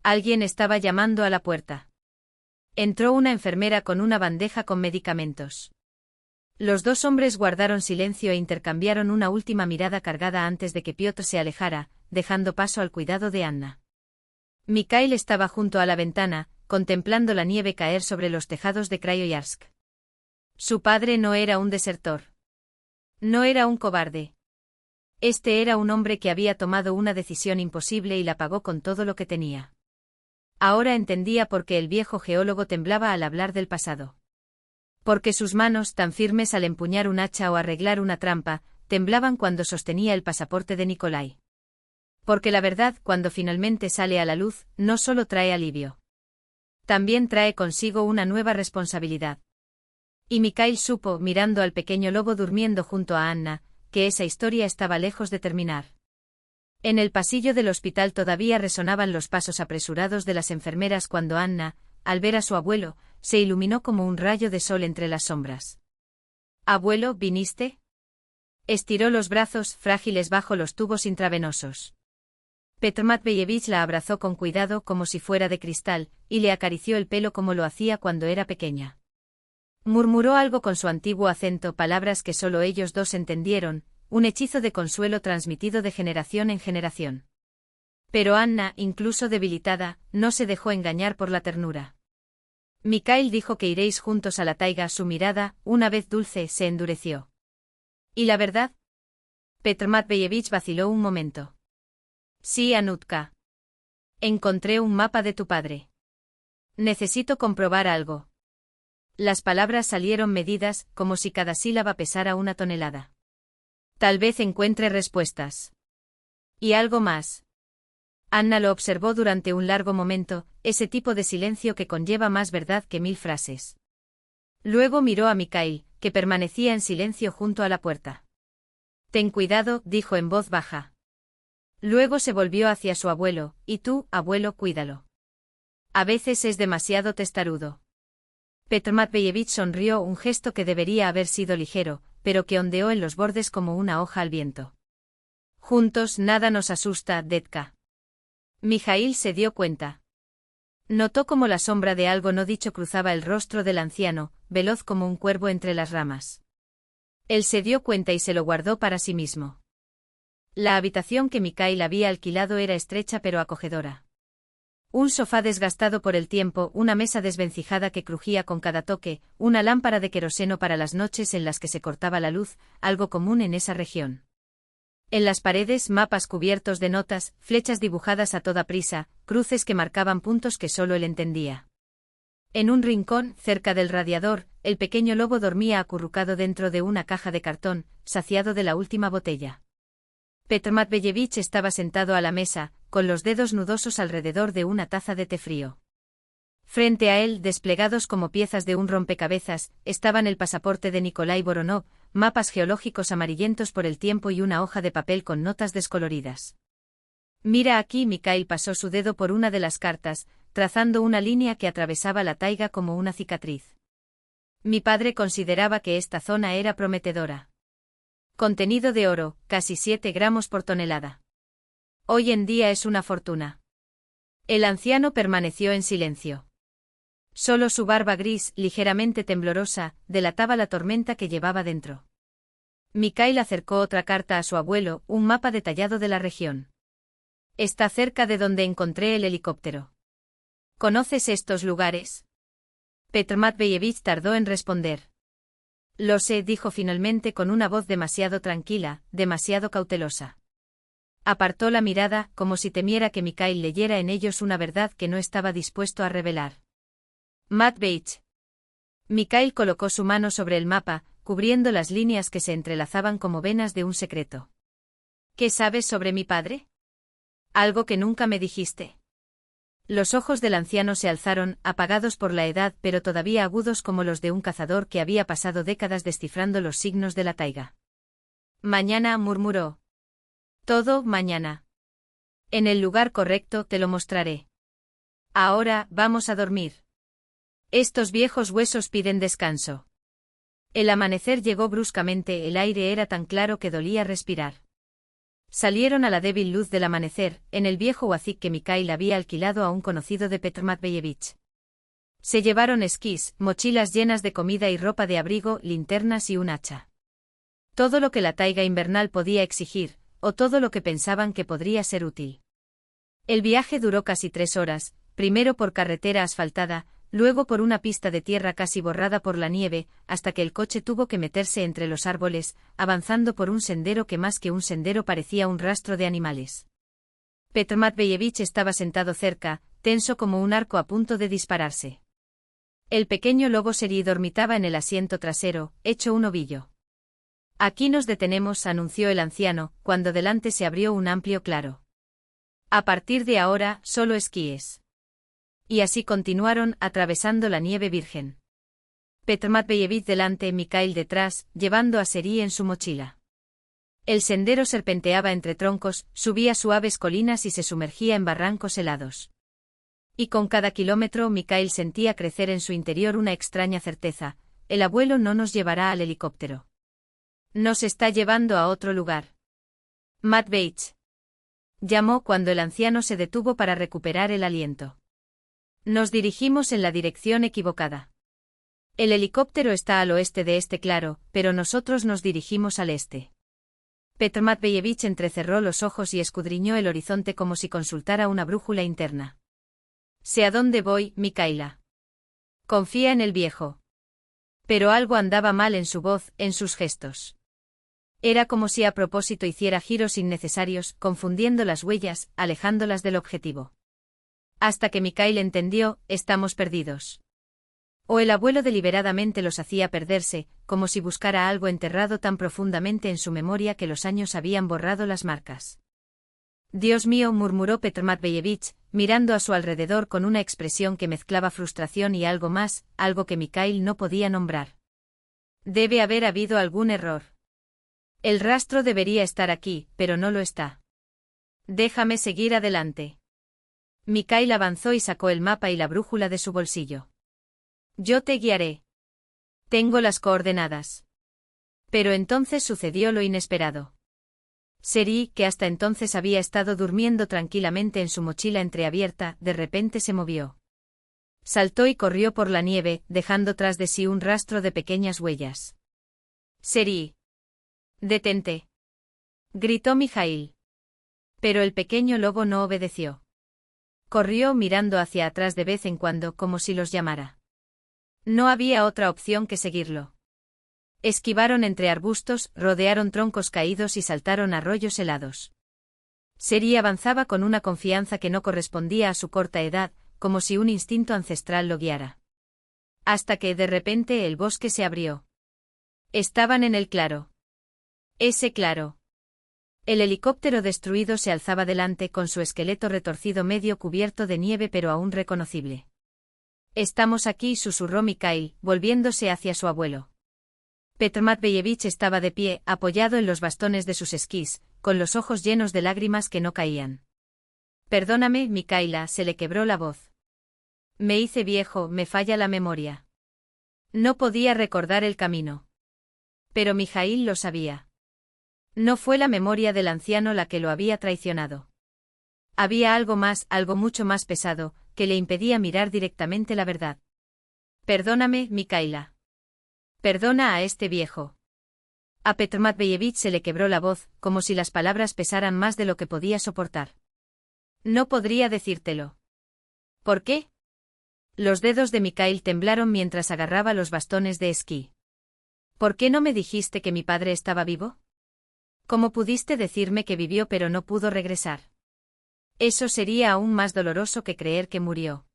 Alguien estaba llamando a la puerta. Entró una enfermera con una bandeja con medicamentos. Los dos hombres guardaron silencio e intercambiaron una última mirada cargada antes de que Piotr se alejara, dejando paso al cuidado de Anna. Mikhail estaba junto a la ventana, contemplando la nieve caer sobre los tejados de Krasnoyarsk. Su padre no era un desertor. No era un cobarde. Este era un hombre que había tomado una decisión imposible y la pagó con todo lo que tenía. Ahora entendía por qué el viejo geólogo temblaba al hablar del pasado. Porque sus manos, tan firmes al empuñar un hacha o arreglar una trampa, temblaban cuando sostenía el pasaporte de Nikolai. Porque la verdad, cuando finalmente sale a la luz, no solo trae alivio. También trae consigo una nueva responsabilidad. Y Mikhail supo, mirando al pequeño lobo durmiendo junto a Anna, que esa historia estaba lejos de terminar. En el pasillo del hospital todavía resonaban los pasos apresurados de las enfermeras cuando Anna, al ver a su abuelo, se iluminó como un rayo de sol entre las sombras. «Abuelo, ¿viniste?» Estiró los brazos, frágiles bajo los tubos intravenosos. Petr Matveyevich la abrazó con cuidado como si fuera de cristal, y le acarició el pelo como lo hacía cuando era pequeña. Murmuró algo con su antiguo acento, palabras que solo ellos dos entendieron, un hechizo de consuelo transmitido de generación en generación. Pero Anna, incluso debilitada, no se dejó engañar por la ternura. Mikhail dijo que iréis juntos a la taiga. Su mirada, una vez dulce, se endureció. ¿Y la verdad? Petr Matveyevich vaciló un momento. Sí, Anutka. Encontré un mapa de tu padre. Necesito comprobar algo. Las palabras salieron medidas, como si cada sílaba pesara una tonelada. Tal vez encuentre respuestas. Y algo más. Anna lo observó durante un largo momento, ese tipo de silencio que conlleva más verdad que 1000 frases. Luego miró a Mikhail, que permanecía en silencio junto a la puerta. Ten cuidado, dijo en voz baja. Luego se volvió hacia su abuelo, y tú, abuelo, cuídalo. A veces es demasiado testarudo. Petr Matveyevich sonrió, un gesto que debería haber sido ligero, pero que ondeó en los bordes como una hoja al viento. Juntos nada nos asusta, Detka. Mijaíl se dio cuenta. Notó como la sombra de algo no dicho cruzaba el rostro del anciano, veloz como un cuervo entre las ramas. Él se dio cuenta y se lo guardó para sí mismo. La habitación que Mikhail había alquilado era estrecha pero acogedora. Un sofá desgastado por el tiempo, una mesa desvencijada que crujía con cada toque, una lámpara de queroseno para las noches en las que se cortaba la luz, algo común en esa región. En las paredes, mapas cubiertos de notas, flechas dibujadas a toda prisa, cruces que marcaban puntos que solo él entendía. En un rincón, cerca del radiador, el pequeño lobo dormía acurrucado dentro de una caja de cartón, saciado de la última botella. Petr Matveyevich estaba sentado a la mesa, con los dedos nudosos alrededor de una taza de té frío. Frente a él, desplegados como piezas de un rompecabezas, estaban el pasaporte de Nikolai Voronov, mapas geológicos amarillentos por el tiempo y una hoja de papel con notas descoloridas. Mira aquí, Mikhail pasó su dedo por una de las cartas, trazando una línea que atravesaba la taiga como una cicatriz. Mi padre consideraba que esta zona era prometedora. Contenido de oro, casi 7 gramos por tonelada. Hoy en día es una fortuna. El anciano permaneció en silencio. Solo su barba gris, ligeramente temblorosa, delataba la tormenta que llevaba dentro. Mikhail acercó otra carta a su abuelo, un mapa detallado de la región. Está cerca de donde encontré el helicóptero. ¿Conoces estos lugares? Petr Matveyevich tardó en responder. Lo sé, dijo finalmente con una voz demasiado tranquila, demasiado cautelosa. Apartó la mirada, como si temiera que Mikhail leyera en ellos una verdad que no estaba dispuesto a revelar. Matveyich. Mikhail colocó su mano sobre el mapa, cubriendo las líneas que se entrelazaban como venas de un secreto. ¿Qué sabes sobre mi padre? Algo que nunca me dijiste. Los ojos del anciano se alzaron, apagados por la edad pero todavía agudos como los de un cazador que había pasado décadas descifrando los signos de la taiga. Mañana, murmuró. Todo mañana. En el lugar correcto te lo mostraré. Ahora, vamos a dormir. Estos viejos huesos piden descanso. El amanecer llegó bruscamente, el aire era tan claro que dolía respirar. Salieron a la débil luz del amanecer, en el viejo huazik que Mikhail había alquilado a un conocido de Petr Matveyevich. Se llevaron esquís, mochilas llenas de comida y ropa de abrigo, linternas y un hacha. Todo lo que la taiga invernal podía exigir, o todo lo que pensaban que podría ser útil. El viaje duró casi 3 horas, primero por carretera asfaltada, luego por una pista de tierra casi borrada por la nieve, hasta que el coche tuvo que meterse entre los árboles, avanzando por un sendero que más que un sendero parecía un rastro de animales. Petr Matveyevich estaba sentado cerca, tenso como un arco a punto de dispararse. El pequeño lobo Seri dormitaba en el asiento trasero, hecho un ovillo. Aquí nos detenemos, anunció el anciano, cuando delante se abrió un amplio claro. A partir de ahora, solo esquíes. Y así continuaron, atravesando la nieve virgen. Petr Matveyevich delante, Mikhail detrás, llevando a Seri en su mochila. El sendero serpenteaba entre troncos, subía suaves colinas y se sumergía en barrancos helados. Y con cada kilómetro Mikhail sentía crecer en su interior una extraña certeza: el abuelo no nos llevará al helicóptero. Nos está llevando a otro lugar. Matveyich. Llamó cuando el anciano se detuvo para recuperar el aliento. Nos dirigimos en la dirección equivocada. El helicóptero está al oeste de este claro, pero nosotros nos dirigimos al este. Petr Matveyevich entrecerró los ojos y escudriñó el horizonte como si consultara una brújula interna. Sé a dónde voy, Mikhaila. Confía en el viejo. Pero algo andaba mal en su voz, en sus gestos. Era como si a propósito hiciera giros innecesarios, confundiendo las huellas, alejándolas del objetivo. Hasta que Mikhail entendió: estamos perdidos. O el abuelo deliberadamente los hacía perderse, como si buscara algo enterrado tan profundamente en su memoria que los años habían borrado las marcas. Dios mío, murmuró Petr Matveyevich, mirando a su alrededor con una expresión que mezclaba frustración y algo más, algo que Mikhail no podía nombrar. Debe haber habido algún error. El rastro debería estar aquí, pero no lo está. Déjame seguir adelante. Mikhail avanzó y sacó el mapa y la brújula de su bolsillo. Yo te guiaré. Tengo las coordenadas. Pero entonces sucedió lo inesperado. Seri, que hasta entonces había estado durmiendo tranquilamente en su mochila entreabierta, de repente se movió. Saltó y corrió por la nieve, dejando tras de sí un rastro de pequeñas huellas. Seri. Detente. Gritó Mikhail. Pero el pequeño lobo no obedeció. Corrió mirando hacia atrás de vez en cuando como si los llamara. No había otra opción que seguirlo. Esquivaron entre arbustos, rodearon troncos caídos y saltaron arroyos helados. Seri avanzaba con una confianza que no correspondía a su corta edad, como si un instinto ancestral lo guiara. Hasta que de repente el bosque se abrió. Estaban en el claro. Ese claro. El helicóptero destruido se alzaba delante con su esqueleto retorcido medio cubierto de nieve pero aún reconocible. Estamos aquí, susurró Mikhail, volviéndose hacia su abuelo. Petr Matveyevich estaba de pie, apoyado en los bastones de sus esquís, con los ojos llenos de lágrimas que no caían. Perdóname, Mikhaila, se le quebró la voz. Me hice viejo, me falla la memoria. No podía recordar el camino. Pero Mikhail lo sabía. No fue la memoria del anciano la que lo había traicionado. Había algo más, algo mucho más pesado, que le impedía mirar directamente la verdad. Perdóname, Mikhaila. Perdona a este viejo. A Petr Matveyevich se le quebró la voz, como si las palabras pesaran más de lo que podía soportar. No podría decírtelo. ¿Por qué? Los dedos de Mikhail temblaron mientras agarraba los bastones de esquí. ¿Por qué no me dijiste que mi padre estaba vivo? ¿Cómo pudiste decirme que vivió pero no pudo regresar? Eso sería aún más doloroso que creer que murió.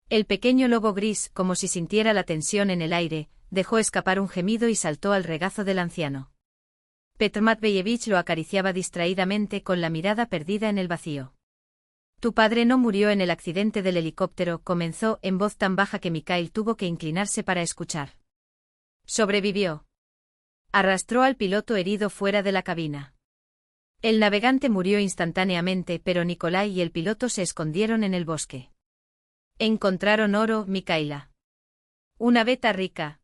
El pequeño lobo gris, como si sintiera la tensión en el aire, dejó escapar un gemido y saltó al regazo del anciano. Petr Matveyevich lo acariciaba distraídamente con la mirada perdida en el vacío. Tu padre no murió en el accidente del helicóptero, comenzó en voz tan baja que Mikhail tuvo que inclinarse para escuchar. Sobrevivió. Arrastró al piloto herido fuera de la cabina. El navegante murió instantáneamente, pero Nikolai y el piloto se escondieron en el bosque. Encontraron oro, Mikhaila. Una veta rica.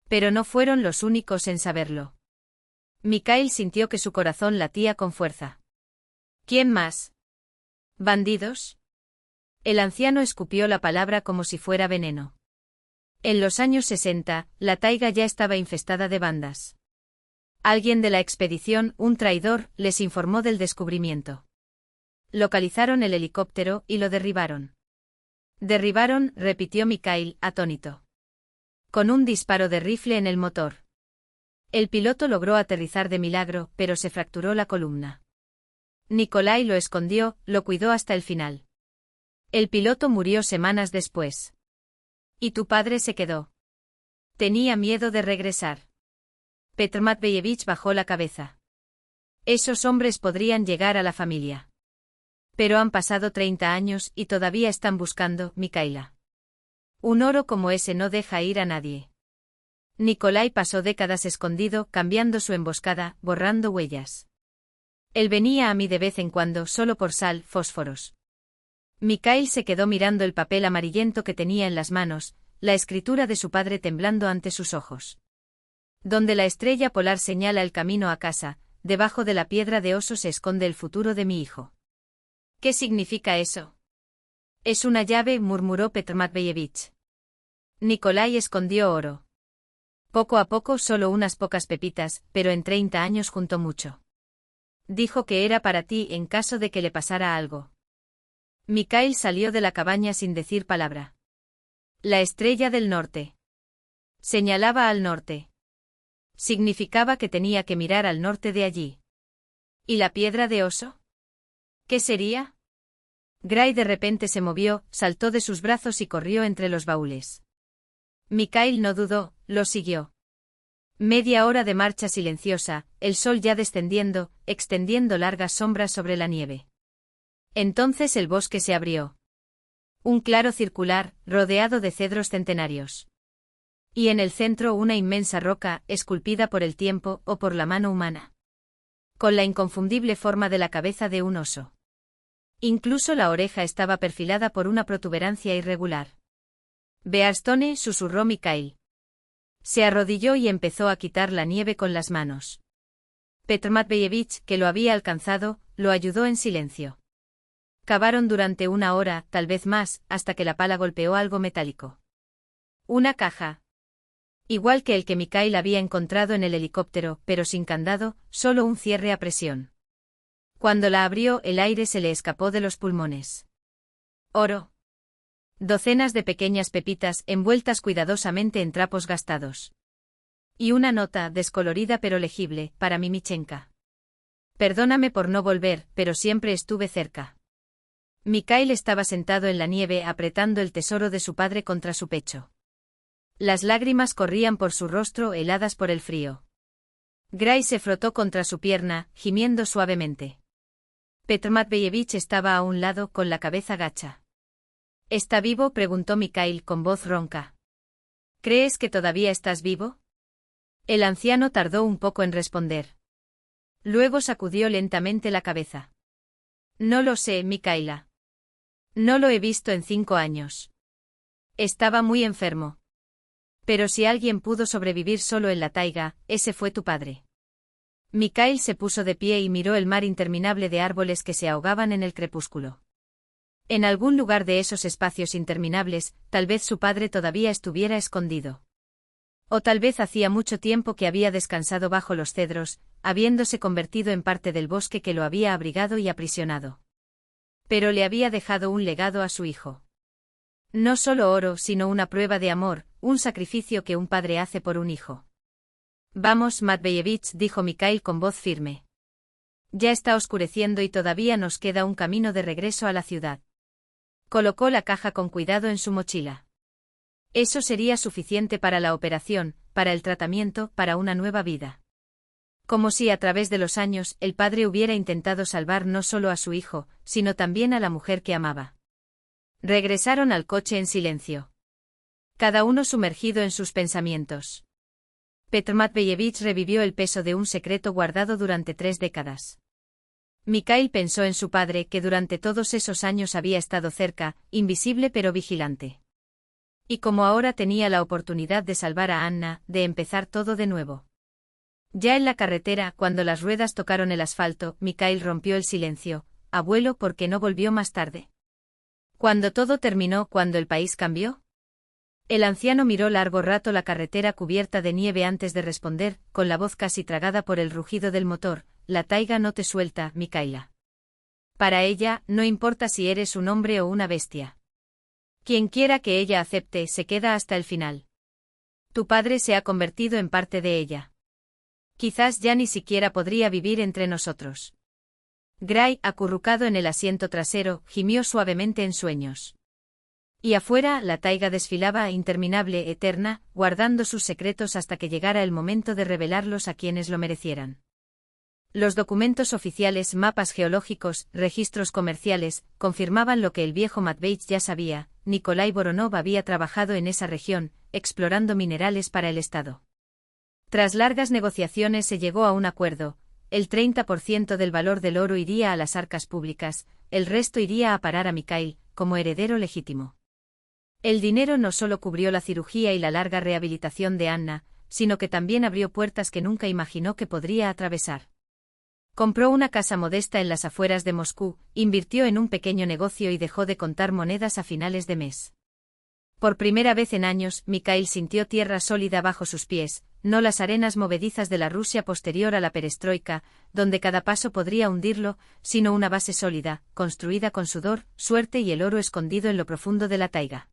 Pero no fueron los únicos en saberlo. Mikhail sintió que su corazón latía con fuerza. ¿Quién más? ¿Bandidos? El anciano escupió la palabra como si fuera veneno. En los años 60, la taiga ya estaba infestada de bandas. Alguien de la expedición, un traidor, les informó del descubrimiento. Localizaron el helicóptero y lo derribaron. Derribaron, repitió Mikhail, atónito. Con un disparo de rifle en el motor. El piloto logró aterrizar de milagro, pero se fracturó la columna. Nikolai lo escondió, lo cuidó hasta el final. El piloto murió semanas después. ¿Y tu padre se quedó? Tenía miedo de regresar. Petr Matveyevich bajó la cabeza. Esos hombres podrían llegar a la familia. Pero han pasado 30 años y todavía están buscando, Mikhaila. Un oro como ese no deja ir a nadie. Nikolai pasó décadas escondido, cambiando su emboscada, borrando huellas. Él venía a mí de vez en cuando, solo por sal, fósforos. Mikhail se quedó mirando el papel amarillento que tenía en las manos, la escritura de su padre temblando ante sus ojos. Donde la estrella polar señala el camino a casa, debajo de la piedra de oso se esconde el futuro de mi hijo. ¿Qué significa eso? Es una llave, murmuró Petr Matveyevich. Nikolai escondió oro. Poco a poco solo unas pocas pepitas, pero en 30 años juntó mucho. Dijo que era para ti en caso de que le pasara algo. Mikhail salió de la cabaña sin decir palabra. La estrella del norte. Señalaba al norte. Significaba que tenía que mirar al norte de allí. ¿Y la piedra de oso? ¿Qué sería? Gray de repente se movió, saltó de sus brazos y corrió entre los baúles. Mikhail no dudó, lo siguió. Media hora de marcha silenciosa, el sol ya descendiendo, extendiendo largas sombras sobre la nieve. Entonces el bosque se abrió. Un claro circular, rodeado de cedros centenarios. Y en el centro una inmensa roca, esculpida por el tiempo o por la mano humana. Con la inconfundible forma de la cabeza de un oso. Incluso la oreja estaba perfilada por una protuberancia irregular. Bearstone, susurró Mikhail. Se arrodilló y empezó a quitar la nieve con las manos. Petr Matveyevich, que lo había alcanzado, lo ayudó en silencio. Cavaron durante 1 hora, tal vez más, hasta que la pala golpeó algo metálico. Una caja. Igual que el que Mikhail había encontrado en el helicóptero, pero sin candado, solo un cierre a presión. Cuando la abrió, el aire se le escapó de los pulmones. Oro. Docenas de pequeñas pepitas envueltas cuidadosamente en trapos gastados. Y una nota, descolorida pero legible, para Mimichenka. Perdóname por no volver, pero siempre estuve cerca. Mikhail estaba sentado en la nieve apretando el tesoro de su padre contra su pecho. Las lágrimas corrían por su rostro heladas por el frío. Gray se frotó contra su pierna, gimiendo suavemente. Petr Matveyevich estaba a un lado con la cabeza gacha. ¿Está vivo?, preguntó Mikhail con voz ronca. ¿Crees que todavía estás vivo? El anciano tardó un poco en responder. Luego sacudió lentamente la cabeza. No lo sé, Mikhaila. No lo he visto en 5 años. Estaba muy enfermo. Pero si alguien pudo sobrevivir solo en la taiga, ese fue tu padre. Mikhail se puso de pie y miró el mar interminable de árboles que se ahogaban en el crepúsculo. En algún lugar de esos espacios interminables, tal vez su padre todavía estuviera escondido. O tal vez hacía mucho tiempo que había descansado bajo los cedros, habiéndose convertido en parte del bosque que lo había abrigado y aprisionado. Pero le había dejado un legado a su hijo. No solo oro, sino una prueba de amor, un sacrificio que un padre hace por un hijo. Vamos, Matveyevich, dijo Mikhail con voz firme. Ya está oscureciendo y todavía nos queda un camino de regreso a la ciudad. Colocó la caja con cuidado en su mochila. Eso sería suficiente para la operación, para el tratamiento, para una nueva vida. Como si a través de los años el padre hubiera intentado salvar no solo a su hijo, sino también a la mujer que amaba. Regresaron al coche en silencio. Cada uno sumergido en sus pensamientos. Petr Matveyevich revivió el peso de un secreto guardado durante 3 décadas. Mikhail pensó en su padre que durante todos esos años había estado cerca, invisible pero vigilante. Y como ahora tenía la oportunidad de salvar a Anna, de empezar todo de nuevo. Ya en la carretera, cuando las ruedas tocaron el asfalto, Mikhail rompió el silencio. Abuelo, ¿por qué no volvió más tarde? ¿Cuándo todo terminó, cuando el país cambió? El anciano miró largo rato la carretera cubierta de nieve antes de responder, con la voz casi tragada por el rugido del motor: la taiga no te suelta, Mikhaila. Para ella, no importa si eres un hombre o una bestia. Quien quiera que ella acepte, se queda hasta el final. Tu padre se ha convertido en parte de ella. Quizás ya ni siquiera podría vivir entre nosotros. Gray, acurrucado en el asiento trasero, gimió suavemente en sueños. Y afuera, la taiga desfilaba interminable, eterna, guardando sus secretos hasta que llegara el momento de revelarlos a quienes lo merecieran. Los documentos oficiales, mapas geológicos, registros comerciales, confirmaban lo que el viejo Matveyich ya sabía: Nikolai Voronov había trabajado en esa región, explorando minerales para el Estado. Tras largas negociaciones se llegó a un acuerdo: el 30% del valor del oro iría a las arcas públicas, el resto iría a parar a Mikhail, como heredero legítimo. El dinero no solo cubrió la cirugía y la larga rehabilitación de Anna, sino que también abrió puertas que nunca imaginó que podría atravesar. Compró una casa modesta en las afueras de Moscú, invirtió en un pequeño negocio y dejó de contar monedas a finales de mes. Por primera vez en años, Mikhail sintió tierra sólida bajo sus pies, no las arenas movedizas de la Rusia posterior a la perestroika, donde cada paso podría hundirlo, sino una base sólida, construida con sudor, suerte y el oro escondido en lo profundo de la taiga.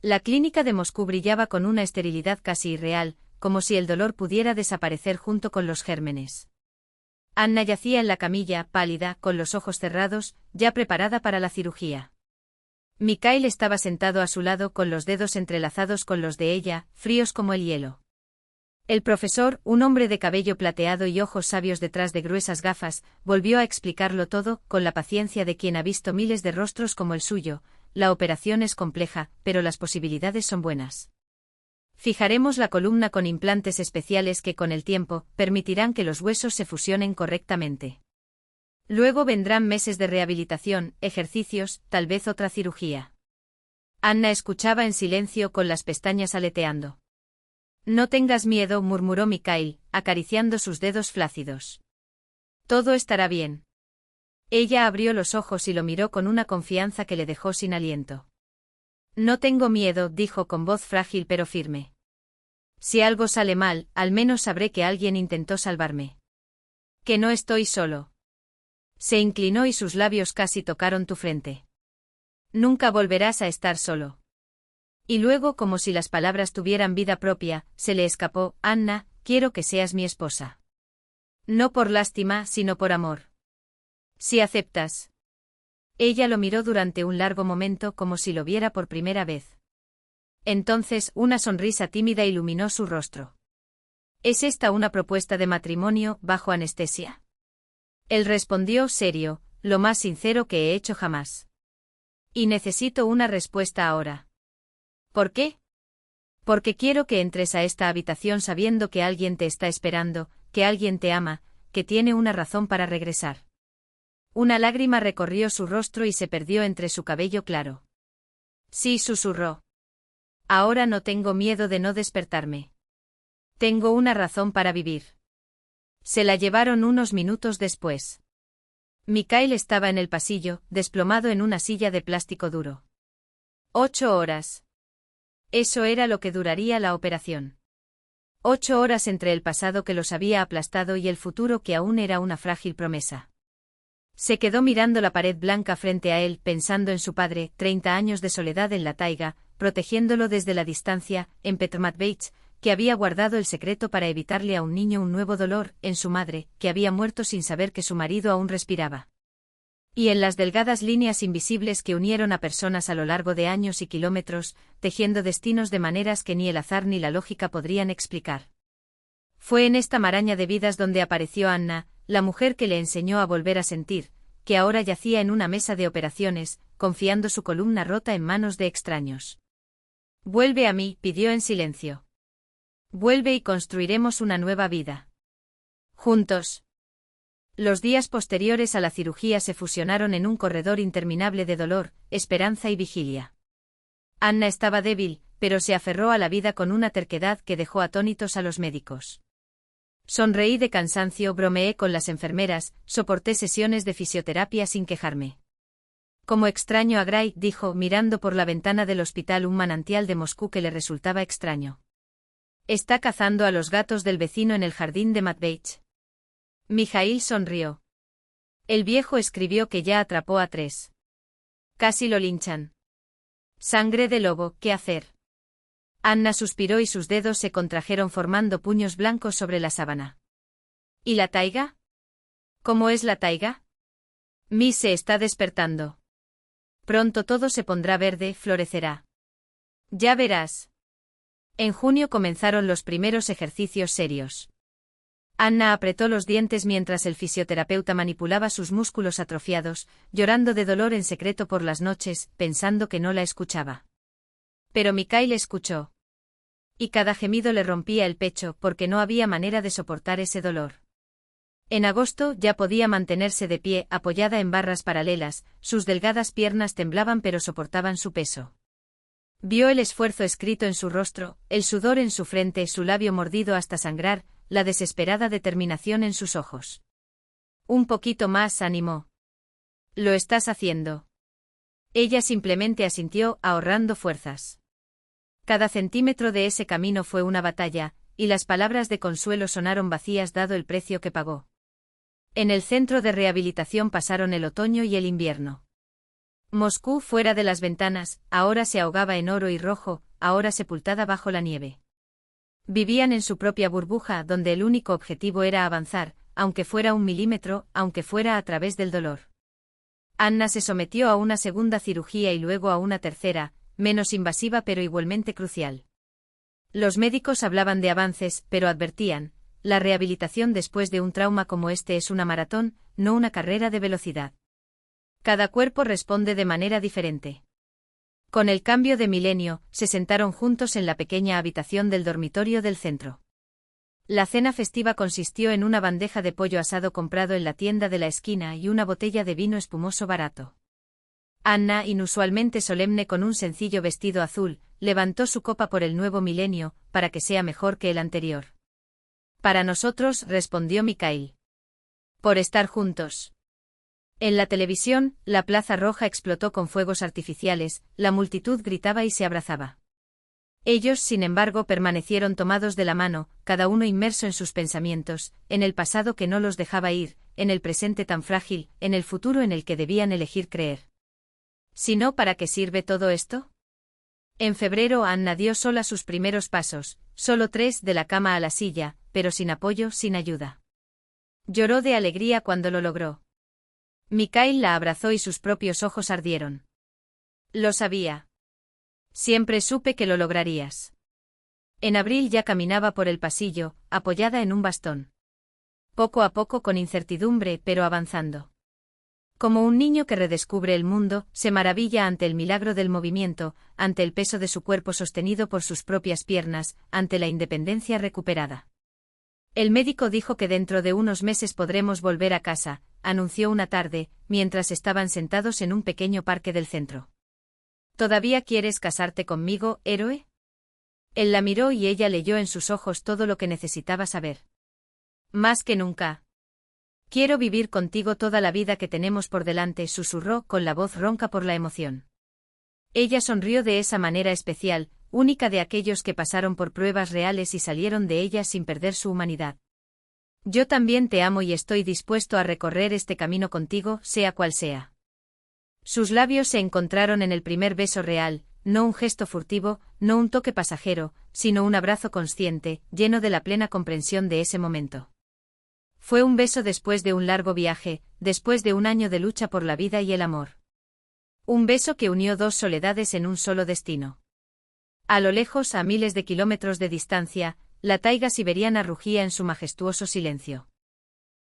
La clínica de Moscú brillaba con una esterilidad casi irreal, como si el dolor pudiera desaparecer junto con los gérmenes. Anna yacía en la camilla, pálida, con los ojos cerrados, ya preparada para la cirugía. Mikhail estaba sentado a su lado con los dedos entrelazados con los de ella, fríos como el hielo. El profesor, un hombre de cabello plateado y ojos sabios detrás de gruesas gafas, volvió a explicarlo todo, con la paciencia de quien ha visto miles de rostros como el suyo. La operación es compleja, pero las posibilidades son buenas. Fijaremos la columna con implantes especiales que con el tiempo permitirán que los huesos se fusionen correctamente. Luego vendrán meses de rehabilitación, ejercicios, tal vez otra cirugía. Anna escuchaba en silencio con las pestañas aleteando. No tengas miedo, murmuró Mikhail, acariciando sus dedos flácidos. Todo estará bien. Ella abrió los ojos y lo miró con una confianza que le dejó sin aliento. No tengo miedo, dijo con voz frágil pero firme. Si algo sale mal, al menos sabré que alguien intentó salvarme. Que no estoy solo. Se inclinó y sus labios casi tocaron tu frente. Nunca volverás a estar solo. Y luego, como si las palabras tuvieran vida propia, se le escapó: Anna, quiero que seas mi esposa. No por lástima, sino por amor. Si aceptas. Ella lo miró durante un largo momento como si lo viera por primera vez. Entonces, una sonrisa tímida iluminó su rostro. ¿Es esta una propuesta de matrimonio, bajo anestesia? Él respondió serio: lo más sincero que he hecho jamás. Y necesito una respuesta ahora. ¿Por qué? Porque quiero que entres a esta habitación sabiendo que alguien te está esperando, que alguien te ama, que tiene una razón para regresar. Una lágrima recorrió su rostro y se perdió entre su cabello claro. Sí, susurró. Ahora no tengo miedo de no despertarme. Tengo una razón para vivir. Se la llevaron unos minutos después. Mikhail estaba en el pasillo, desplomado en una silla de plástico duro. 8 horas. Eso era lo que duraría la operación. 8 horas entre el pasado que los había aplastado y el futuro que aún era una frágil promesa. Se quedó mirando la pared blanca frente a él, pensando en su padre, 30 años de soledad en la taiga, protegiéndolo desde la distancia, en Petromatvich, que había guardado el secreto para evitarle a un niño un nuevo dolor, en su madre, que había muerto sin saber que su marido aún respiraba. Y en las delgadas líneas invisibles que unieron a personas a lo largo de años y kilómetros, tejiendo destinos de maneras que ni el azar ni la lógica podrían explicar. Fue en esta maraña de vidas donde apareció Anna, la mujer que le enseñó a volver a sentir, que ahora yacía en una mesa de operaciones, confiando su columna rota en manos de extraños. «Vuelve a mí», pidió en silencio. «Vuelve y construiremos una nueva vida. Juntos». Los días posteriores a la cirugía se fusionaron en un corredor interminable de dolor, esperanza y vigilia. Anna estaba débil, pero se aferró a la vida con una terquedad que dejó atónitos a los médicos. Sonreí de cansancio, bromeé con las enfermeras, soporté sesiones de fisioterapia sin quejarme. Como extraño a Gray, dijo, mirando por la ventana del hospital un manantial de Moscú que le resultaba extraño. Está cazando a los gatos del vecino en el jardín de Matveych. Mijail sonrió. El viejo escribió que ya atrapó a 3. Casi lo linchan. Sangre de lobo, ¿qué hacer? Anna suspiró y sus dedos se contrajeron formando puños blancos sobre la sábana. ¿Y la taiga? ¿Cómo es la taiga? Mi se está despertando. Pronto todo se pondrá verde, florecerá. Ya verás. En junio comenzaron los primeros ejercicios serios. Anna apretó los dientes mientras el fisioterapeuta manipulaba sus músculos atrofiados, llorando de dolor en secreto por las noches, pensando que no la escuchaba. Pero Mikhail escuchó. Y cada gemido le rompía el pecho porque no había manera de soportar ese dolor. En agosto ya podía mantenerse de pie, apoyada en barras paralelas, sus delgadas piernas temblaban pero soportaban su peso. Vio el esfuerzo escrito en su rostro, el sudor en su frente, su labio mordido hasta sangrar, la desesperada determinación en sus ojos. Un poquito más, animó. Lo estás haciendo. Ella simplemente asintió, ahorrando fuerzas. Cada centímetro de ese camino fue una batalla, y las palabras de consuelo sonaron vacías dado el precio que pagó. En el centro de rehabilitación pasaron el otoño y el invierno. Moscú fuera de las ventanas, ahora se ahogaba en oro y rojo, ahora sepultada bajo la nieve. Vivían en su propia burbuja donde el único objetivo era avanzar, aunque fuera 1 milímetro, aunque fuera a través del dolor. Anna se sometió a una segunda cirugía y luego a una tercera, menos invasiva pero igualmente crucial. Los médicos hablaban de avances, pero advertían, la rehabilitación después de un trauma como este es una maratón, no una carrera de velocidad. Cada cuerpo responde de manera diferente. Con el cambio de milenio, se sentaron juntos en la pequeña habitación del dormitorio del centro. La cena festiva consistió en una bandeja de pollo asado comprado en la tienda de la esquina y una botella de vino espumoso barato. Anna, inusualmente solemne con un sencillo vestido azul, levantó su copa por el nuevo milenio, para que sea mejor que el anterior. Para nosotros, respondió Mikhail. Por estar juntos. En la televisión, la Plaza Roja explotó con fuegos artificiales, la multitud gritaba y se abrazaba. Ellos, sin embargo, permanecieron tomados de la mano, cada uno inmerso en sus pensamientos, en el pasado que no los dejaba ir, en el presente tan frágil, en el futuro en el que debían elegir creer. Si no, ¿para qué sirve todo esto? En febrero Anna dio sola sus primeros pasos, solo 3 de la cama a la silla, pero sin apoyo, sin ayuda. Lloró de alegría cuando lo logró. Mikhail la abrazó y sus propios ojos ardieron. Lo sabía. Siempre supe que lo lograrías. En abril ya caminaba por el pasillo, apoyada en un bastón. Poco a poco con incertidumbre, pero avanzando. Como un niño que redescubre el mundo, se maravilla ante el milagro del movimiento, ante el peso de su cuerpo sostenido por sus propias piernas, ante la independencia recuperada. El médico dijo que dentro de unos meses podremos volver a casa, anunció una tarde, mientras estaban sentados en un pequeño parque del centro. ¿Todavía quieres casarte conmigo, héroe? Él la miró y ella leyó en sus ojos todo lo que necesitaba saber. Más que nunca. Quiero vivir contigo toda la vida que tenemos por delante, susurró con la voz ronca por la emoción. Ella sonrió de esa manera especial, única de aquellos que pasaron por pruebas reales y salieron de ellas sin perder su humanidad. Yo también te amo y estoy dispuesto a recorrer este camino contigo, sea cual sea. Sus labios se encontraron en el primer beso real, no un gesto furtivo, no un toque pasajero, sino un abrazo consciente, lleno de la plena comprensión de ese momento. Fue un beso después de un largo viaje, después de un año de lucha por la vida y el amor. Un beso que unió dos soledades en un solo destino. A lo lejos, a miles de kilómetros de distancia, la taiga siberiana rugía en su majestuoso silencio.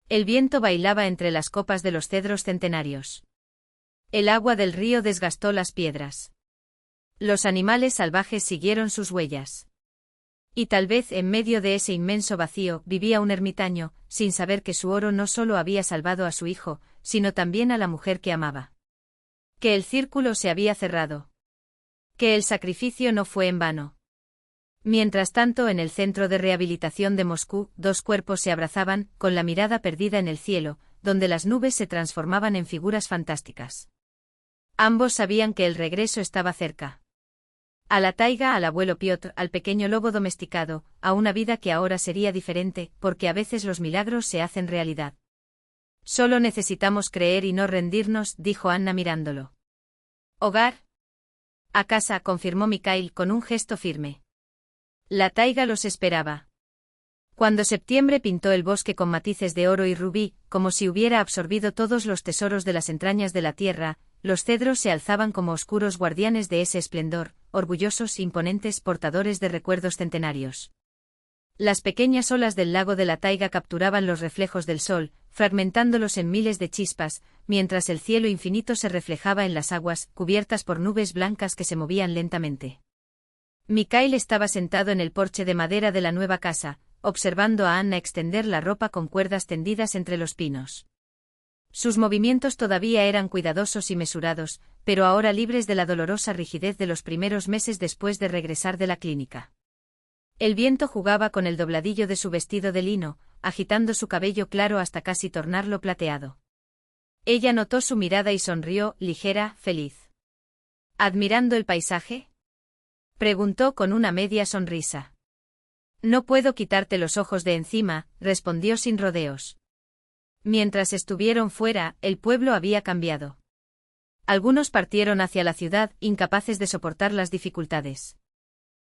El viento bailaba entre las copas de los cedros centenarios. El agua del río desgastó las piedras. Los animales salvajes siguieron sus huellas. Y tal vez en medio de ese inmenso vacío vivía un ermitaño, sin saber que su oro no solo había salvado a su hijo, sino también a la mujer que amaba. Que el círculo se había cerrado. Que el sacrificio no fue en vano. Mientras tanto, en el centro de rehabilitación de Moscú, dos cuerpos se abrazaban, con la mirada perdida en el cielo, donde las nubes se transformaban en figuras fantásticas. Ambos sabían que el regreso estaba cerca. A la taiga, al abuelo Piotr, al pequeño lobo domesticado, a una vida que ahora sería diferente, porque a veces los milagros se hacen realidad. Solo necesitamos creer y no rendirnos, dijo Anna mirándolo. ¿Hogar? A casa, confirmó Mikhail con un gesto firme. La taiga los esperaba. Cuando septiembre pintó el bosque con matices de oro y rubí, como si hubiera absorbido todos los tesoros de las entrañas de la tierra, los cedros se alzaban como oscuros guardianes de ese esplendor, orgullosos, imponentes, portadores de recuerdos centenarios. Las pequeñas olas del lago de la taiga capturaban los reflejos del sol, fragmentándolos en miles de chispas, mientras el cielo infinito se reflejaba en las aguas, cubiertas por nubes blancas que se movían lentamente. Mikhail estaba sentado en el porche de madera de la nueva casa, observando a Anna extender la ropa con cuerdas tendidas entre los pinos. Sus movimientos todavía eran cuidadosos y mesurados, pero ahora libres de la dolorosa rigidez de los primeros meses después de regresar de la clínica. El viento jugaba con el dobladillo de su vestido de lino, agitando su cabello claro hasta casi tornarlo plateado. Ella notó su mirada y sonrió, ligera, feliz. ¿Admirando el paisaje?, preguntó con una media sonrisa. No puedo quitarte los ojos de encima, respondió sin rodeos. Mientras estuvieron fuera, el pueblo había cambiado. Algunos partieron hacia la ciudad, incapaces de soportar las dificultades.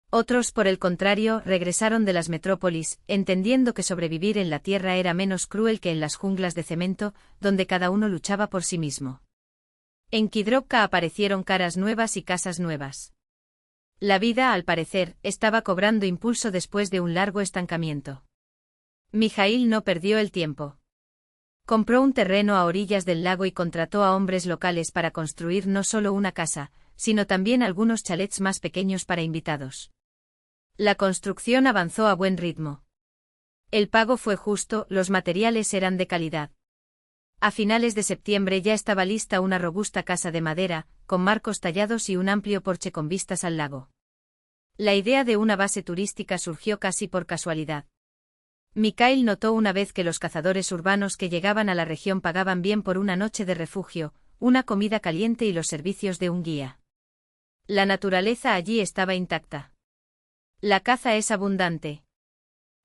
Otros, por el contrario, regresaron de las metrópolis, entendiendo que sobrevivir en la tierra era menos cruel que en las junglas de cemento, donde cada uno luchaba por sí mismo. En Kidrovka aparecieron caras nuevas y casas nuevas. La vida, al parecer, estaba cobrando impulso después de un largo estancamiento. Mikhail no perdió el tiempo. Compró un terreno a orillas del lago y contrató a hombres locales para construir no solo una casa, sino también algunos chalets más pequeños para invitados. La construcción avanzó a buen ritmo. El pago fue justo, los materiales eran de calidad. A finales de septiembre ya estaba lista una robusta casa de madera, con marcos tallados y un amplio porche con vistas al lago. La idea de una base turística surgió casi por casualidad. Mikhail notó una vez que los cazadores urbanos que llegaban a la región pagaban bien por una noche de refugio, una comida caliente y los servicios de un guía. La naturaleza allí estaba intacta. La caza es abundante.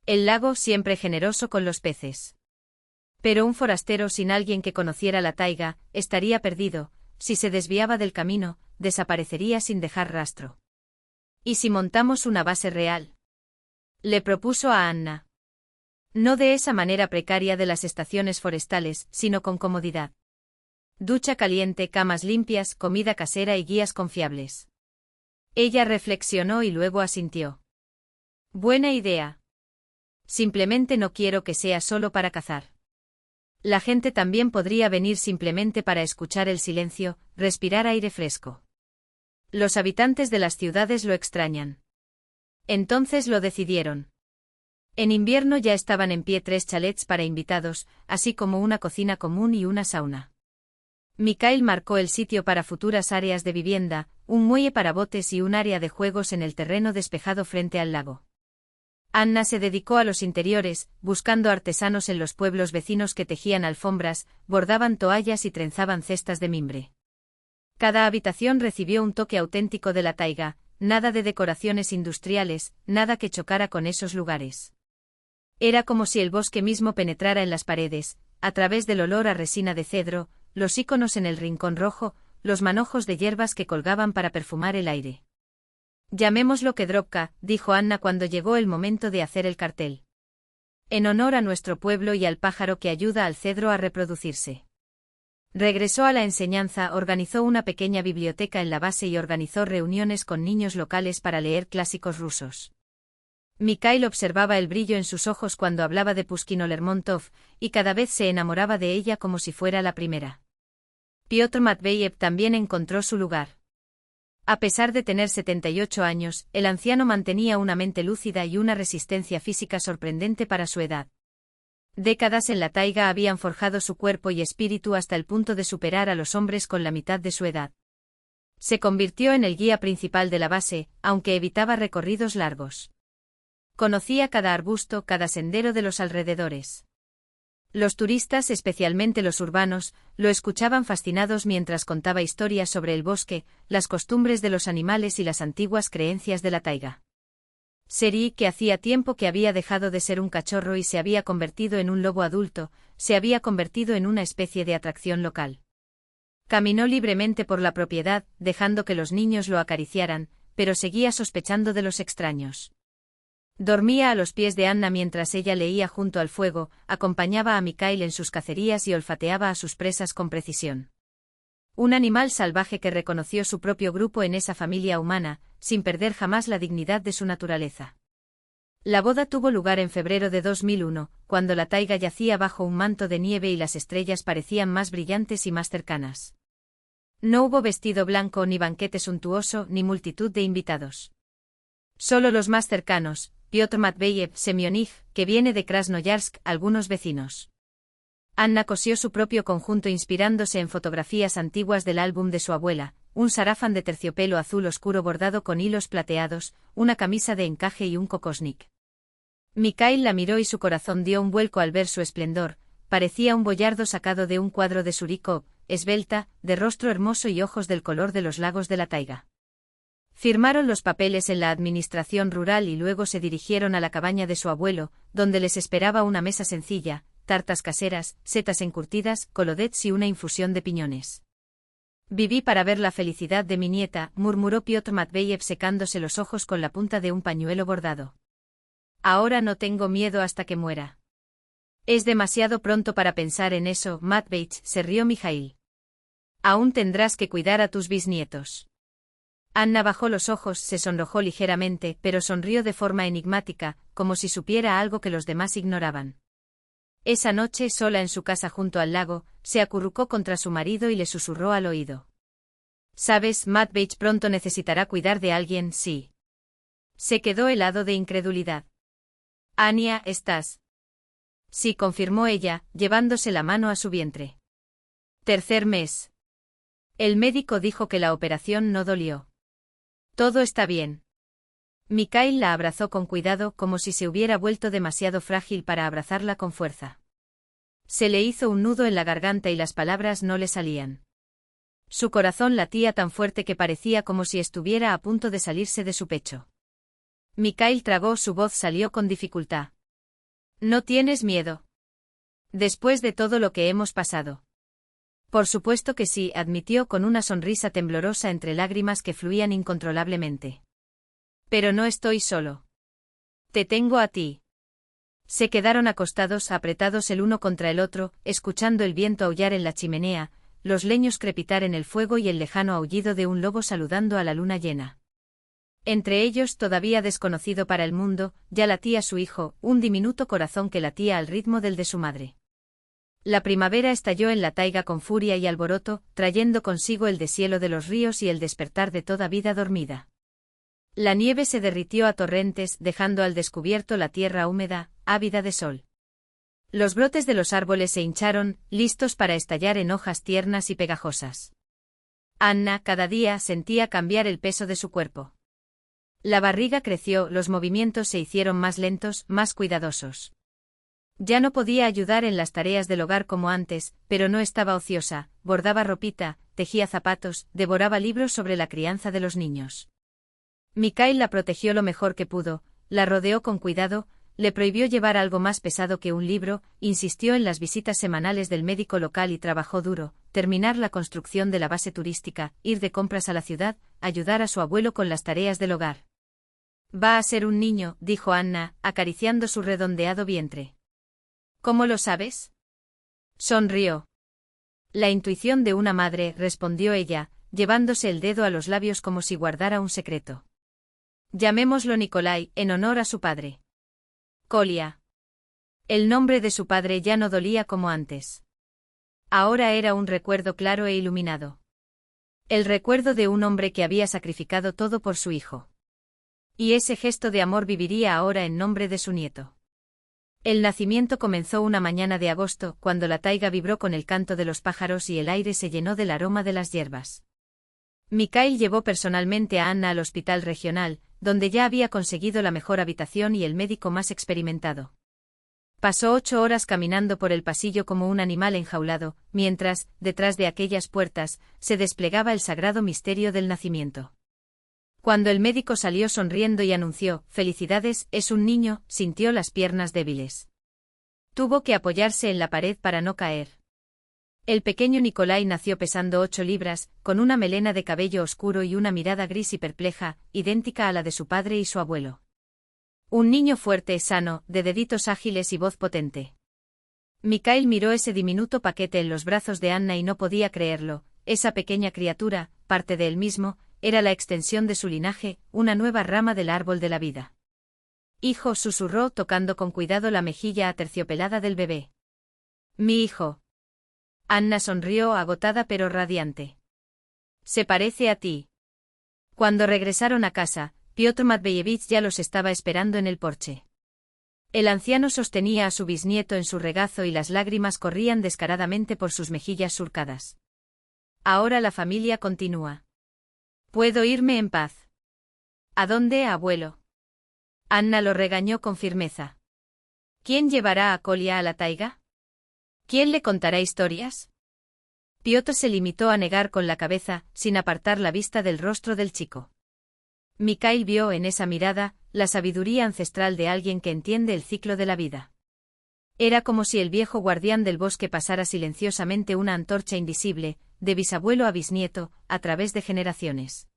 El lago siempre generoso con los peces. Pero un forastero sin alguien que conociera la taiga, estaría perdido, si se desviaba del camino, desaparecería sin dejar rastro. ¿Y si montamos una base real?, le propuso a Anna. No de esa manera precaria de las estaciones forestales, sino con comodidad. Ducha caliente, camas limpias, comida casera y guías confiables. Ella reflexionó y luego asintió. Buena idea. Simplemente no quiero que sea solo para cazar. La gente también podría venir simplemente para escuchar el silencio, respirar aire fresco. Los habitantes de las ciudades lo extrañan. Entonces lo decidieron. En invierno ya estaban en pie 3 chalets para invitados, así como una cocina común y una sauna. Mikhail marcó el sitio para futuras áreas de vivienda, un muelle para botes y un área de juegos en el terreno despejado frente al lago. Anna se dedicó a los interiores, buscando artesanos en los pueblos vecinos que tejían alfombras, bordaban toallas y trenzaban cestas de mimbre. Cada habitación recibió un toque auténtico de la taiga, nada de decoraciones industriales, nada que chocara con esos lugares. Era como si el bosque mismo penetrara en las paredes, a través del olor a resina de cedro, los íconos en el rincón rojo, los manojos de hierbas que colgaban para perfumar el aire. Llamémoslo Kedrovka, dijo Anna cuando llegó el momento de hacer el cartel. En honor a nuestro pueblo y al pájaro que ayuda al cedro a reproducirse. Regresó a la enseñanza, organizó una pequeña biblioteca en la base y organizó reuniones con niños locales para leer clásicos rusos. Mikhail observaba el brillo en sus ojos cuando hablaba de Pushkin o Lermontov, y cada vez se enamoraba de ella como si fuera la primera. Piotr Matveyev también encontró su lugar. A pesar de tener 78 años, el anciano mantenía una mente lúcida y una resistencia física sorprendente para su edad. Décadas en la taiga habían forjado su cuerpo y espíritu hasta el punto de superar a los hombres con la mitad de su edad. Se convirtió en el guía principal de la base, aunque evitaba recorridos largos. Conocía cada arbusto, cada sendero de los alrededores. Los turistas, especialmente los urbanos, lo escuchaban fascinados mientras contaba historias sobre el bosque, las costumbres de los animales y las antiguas creencias de la taiga. Seri, que hacía tiempo que había dejado de ser un cachorro y se había convertido en un lobo adulto, se había convertido en una especie de atracción local. Caminó libremente por la propiedad, dejando que los niños lo acariciaran, pero seguía sospechando de los extraños. Dormía a los pies de Anna mientras ella leía junto al fuego, acompañaba a Mikhail en sus cacerías y olfateaba a sus presas con precisión. Un animal salvaje que reconoció su propio grupo en esa familia humana, sin perder jamás la dignidad de su naturaleza. La boda tuvo lugar en febrero de 2001, cuando la taiga yacía bajo un manto de nieve y las estrellas parecían más brillantes y más cercanas. No hubo vestido blanco ni banquete suntuoso ni multitud de invitados. Solo los más cercanos, Piotr Matveyev, Semyonij, que viene de Krasnoyarsk, algunos vecinos. Anna cosió su propio conjunto inspirándose en fotografías antiguas del álbum de su abuela, un sarafán de terciopelo azul oscuro bordado con hilos plateados, una camisa de encaje y un kokosnik. Mikhail la miró y su corazón dio un vuelco al ver su esplendor, parecía un boyardo sacado de un cuadro de Surikov, esbelta, de rostro hermoso y ojos del color de los lagos de la taiga. Firmaron los papeles en la administración rural y luego se dirigieron a la cabaña de su abuelo, donde les esperaba una mesa sencilla, tartas caseras, setas encurtidas, colodets y una infusión de piñones. Viví para ver la felicidad de mi nieta, murmuró Piotr Matveyev secándose los ojos con la punta de un pañuelo bordado. Ahora no tengo miedo hasta que muera. Es demasiado pronto para pensar en eso, Matveich, se rió Mikhail. Aún tendrás que cuidar a tus bisnietos. Anna bajó los ojos, se sonrojó ligeramente, pero sonrió de forma enigmática, como si supiera algo que los demás ignoraban. Esa noche, sola en su casa junto al lago, se acurrucó contra su marido y le susurró al oído. Sabes, Matveich pronto necesitará cuidar de alguien, sí. Se quedó helado de incredulidad. Ania, ¿estás? Sí, confirmó ella, llevándose la mano a su vientre. Tercer mes. El médico dijo que la operación no dolió. Todo está bien. Mikhail la abrazó con cuidado como si se hubiera vuelto demasiado frágil para abrazarla con fuerza. Se le hizo un nudo en la garganta y las palabras no le salían. Su corazón latía tan fuerte que parecía como si estuviera a punto de salirse de su pecho. Mikhail tragó, su voz salió con dificultad. ¿No tienes miedo? Después de todo lo que hemos pasado. Por supuesto que sí, admitió con una sonrisa temblorosa entre lágrimas que fluían incontrolablemente. Pero no estoy solo. Te tengo a ti. Se quedaron acostados, apretados el uno contra el otro, escuchando el viento aullar en la chimenea, los leños crepitar en el fuego y el lejano aullido de un lobo saludando a la luna llena. Entre ellos, todavía desconocido para el mundo, ya latía su hijo, un diminuto corazón que latía al ritmo del de su madre. La primavera estalló en la taiga con furia y alboroto, trayendo consigo el deshielo de los ríos y el despertar de toda vida dormida. La nieve se derritió a torrentes, dejando al descubierto la tierra húmeda, ávida de sol. Los brotes de los árboles se hincharon, listos para estallar en hojas tiernas y pegajosas. Anna, cada día, sentía cambiar el peso de su cuerpo. La barriga creció, los movimientos se hicieron más lentos, más cuidadosos. Ya no podía ayudar en las tareas del hogar como antes, pero no estaba ociosa, bordaba ropita, tejía zapatos, devoraba libros sobre la crianza de los niños. Mikhail la protegió lo mejor que pudo, la rodeó con cuidado, le prohibió llevar algo más pesado que un libro, insistió en las visitas semanales del médico local y trabajó duro, terminar la construcción de la base turística, ir de compras a la ciudad, ayudar a su abuelo con las tareas del hogar. Va a ser un niño, dijo Anna, acariciando su redondeado vientre. ¿Cómo lo sabes? Sonrió. La intuición de una madre, respondió ella, llevándose el dedo a los labios como si guardara un secreto. Llamémoslo Nikolai, en honor a su padre. Kolia. El nombre de su padre ya no dolía como antes. Ahora era un recuerdo claro e iluminado. El recuerdo de un hombre que había sacrificado todo por su hijo. Y ese gesto de amor viviría ahora en nombre de su nieto. El nacimiento comenzó una mañana de agosto, cuando la taiga vibró con el canto de los pájaros y el aire se llenó del aroma de las hierbas. Mikhail llevó personalmente a Anna al hospital regional, donde ya había conseguido la mejor habitación y el médico más experimentado. Pasó 8 horas caminando por el pasillo como un animal enjaulado, mientras, detrás de aquellas puertas, se desplegaba el sagrado misterio del nacimiento. Cuando el médico salió sonriendo y anunció, «Felicidades, es un niño», sintió las piernas débiles. Tuvo que apoyarse en la pared para no caer. El pequeño Nikolai nació pesando 8 libras, con una melena de cabello oscuro y una mirada gris y perpleja, idéntica a la de su padre y su abuelo. Un niño fuerte, sano, de deditos ágiles y voz potente. Mikhail miró ese diminuto paquete en los brazos de Anna y no podía creerlo. Esa pequeña criatura, parte de él mismo, era la extensión de su linaje, una nueva rama del árbol de la vida. «Hijo», susurró tocando con cuidado la mejilla aterciopelada del bebé. «Mi hijo». Anna sonrió agotada pero radiante. «Se parece a ti». Cuando regresaron a casa, Piotr Matveyevich ya los estaba esperando en el porche. El anciano sostenía a su bisnieto en su regazo y las lágrimas corrían descaradamente por sus mejillas surcadas. «Ahora la familia continúa. ¿Puedo irme en paz?» «¿A dónde, abuelo?» Anna lo regañó con firmeza. «¿Quién llevará a Kolia a la taiga? ¿Quién le contará historias?» Piotr se limitó a negar con la cabeza, sin apartar la vista del rostro del chico. Mikhail vio en esa mirada la sabiduría ancestral de alguien que entiende el ciclo de la vida. Era como si el viejo guardián del bosque pasara silenciosamente una antorcha invisible, de bisabuelo a bisnieto, a través de generaciones.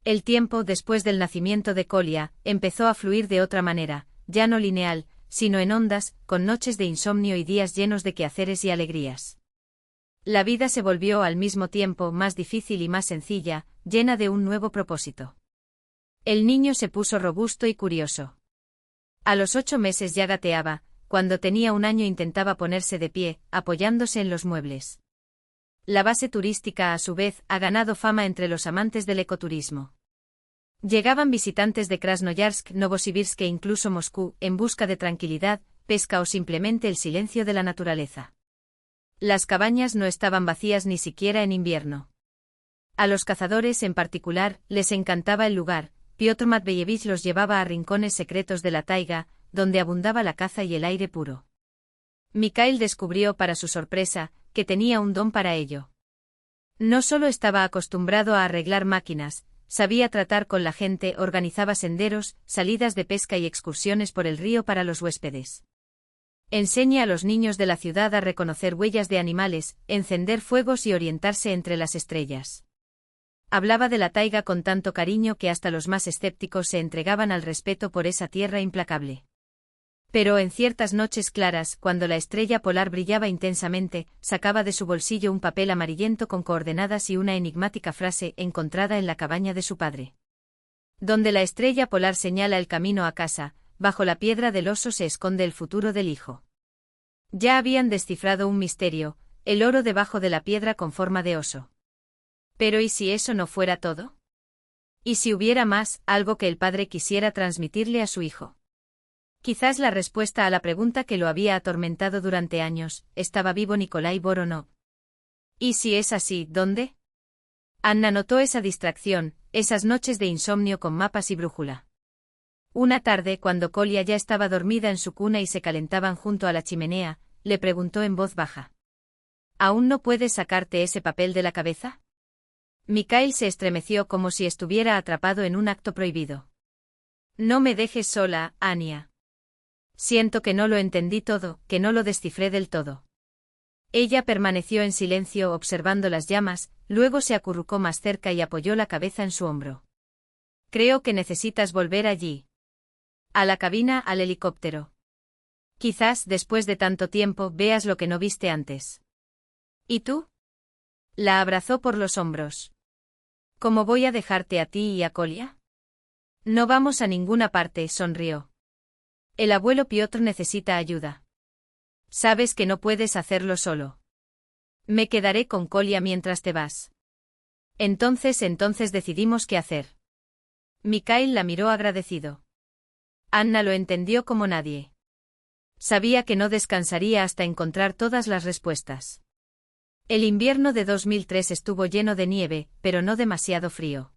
El tiempo, después del nacimiento de Kolia, empezó a fluir de otra manera, ya no lineal, sino en ondas, con noches de insomnio y días llenos de quehaceres y alegrías. La vida se volvió al mismo tiempo más difícil y más sencilla, llena de un nuevo propósito. El niño se puso robusto y curioso. A los 8 meses ya gateaba, cuando tenía 1 año intentaba ponerse de pie, apoyándose en los muebles. La base turística, a su vez, ha ganado fama entre los amantes del ecoturismo. Llegaban visitantes de Krasnoyarsk, Novosibirsk e incluso Moscú, en busca de tranquilidad, pesca o simplemente el silencio de la naturaleza. Las cabañas no estaban vacías ni siquiera en invierno. A los cazadores en particular, les encantaba el lugar. Piotr Matveyevich los llevaba a rincones secretos de la taiga, donde abundaba la caza y el aire puro. Mikhail descubrió, para su sorpresa, que tenía un don para ello. No solo estaba acostumbrado a arreglar máquinas, sabía tratar con la gente, organizaba senderos, salidas de pesca y excursiones por el río para los huéspedes. Enseña a los niños de la ciudad a reconocer huellas de animales, encender fuegos y orientarse entre las estrellas. Hablaba de la taiga con tanto cariño que hasta los más escépticos se entregaban al respeto por esa tierra implacable. Pero en ciertas noches claras, cuando la estrella polar brillaba intensamente, sacaba de su bolsillo un papel amarillento con coordenadas y una enigmática frase encontrada en la cabaña de su padre. Donde la estrella polar señala el camino a casa, bajo la piedra del oso se esconde el futuro del hijo. Ya habían descifrado un misterio, el oro debajo de la piedra con forma de oso. Pero ¿y si eso no fuera todo? ¿Y si hubiera más, algo que el padre quisiera transmitirle a su hijo? Quizás la respuesta a la pregunta que lo había atormentado durante años, ¿estaba vivo Nikolai Voronov? ¿Y si es así, dónde? Anna notó esa distracción, esas noches de insomnio con mapas y brújula. Una tarde, cuando Kolia ya estaba dormida en su cuna y se calentaban junto a la chimenea, le preguntó en voz baja. ¿Aún no puedes sacarte ese papel de la cabeza? Mikhail se estremeció como si estuviera atrapado en un acto prohibido. No me dejes sola, Ania. Siento que no lo entendí todo, que no lo descifré del todo. Ella permaneció en silencio observando las llamas, luego se acurrucó más cerca y apoyó la cabeza en su hombro. Creo que necesitas volver allí. A la cabina, al helicóptero. Quizás, después de tanto tiempo, veas lo que no viste antes. ¿Y tú? La abrazó por los hombros. ¿Cómo voy a dejarte a ti y a Kolia? No vamos a ninguna parte, sonrió. El abuelo Piotr necesita ayuda. Sabes que no puedes hacerlo solo. Me quedaré con Kolia mientras te vas. Entonces decidimos qué hacer. Mikhail la miró agradecido. Anna lo entendió como nadie. Sabía que no descansaría hasta encontrar todas las respuestas. El invierno de 2003 estuvo lleno de nieve, pero no demasiado frío.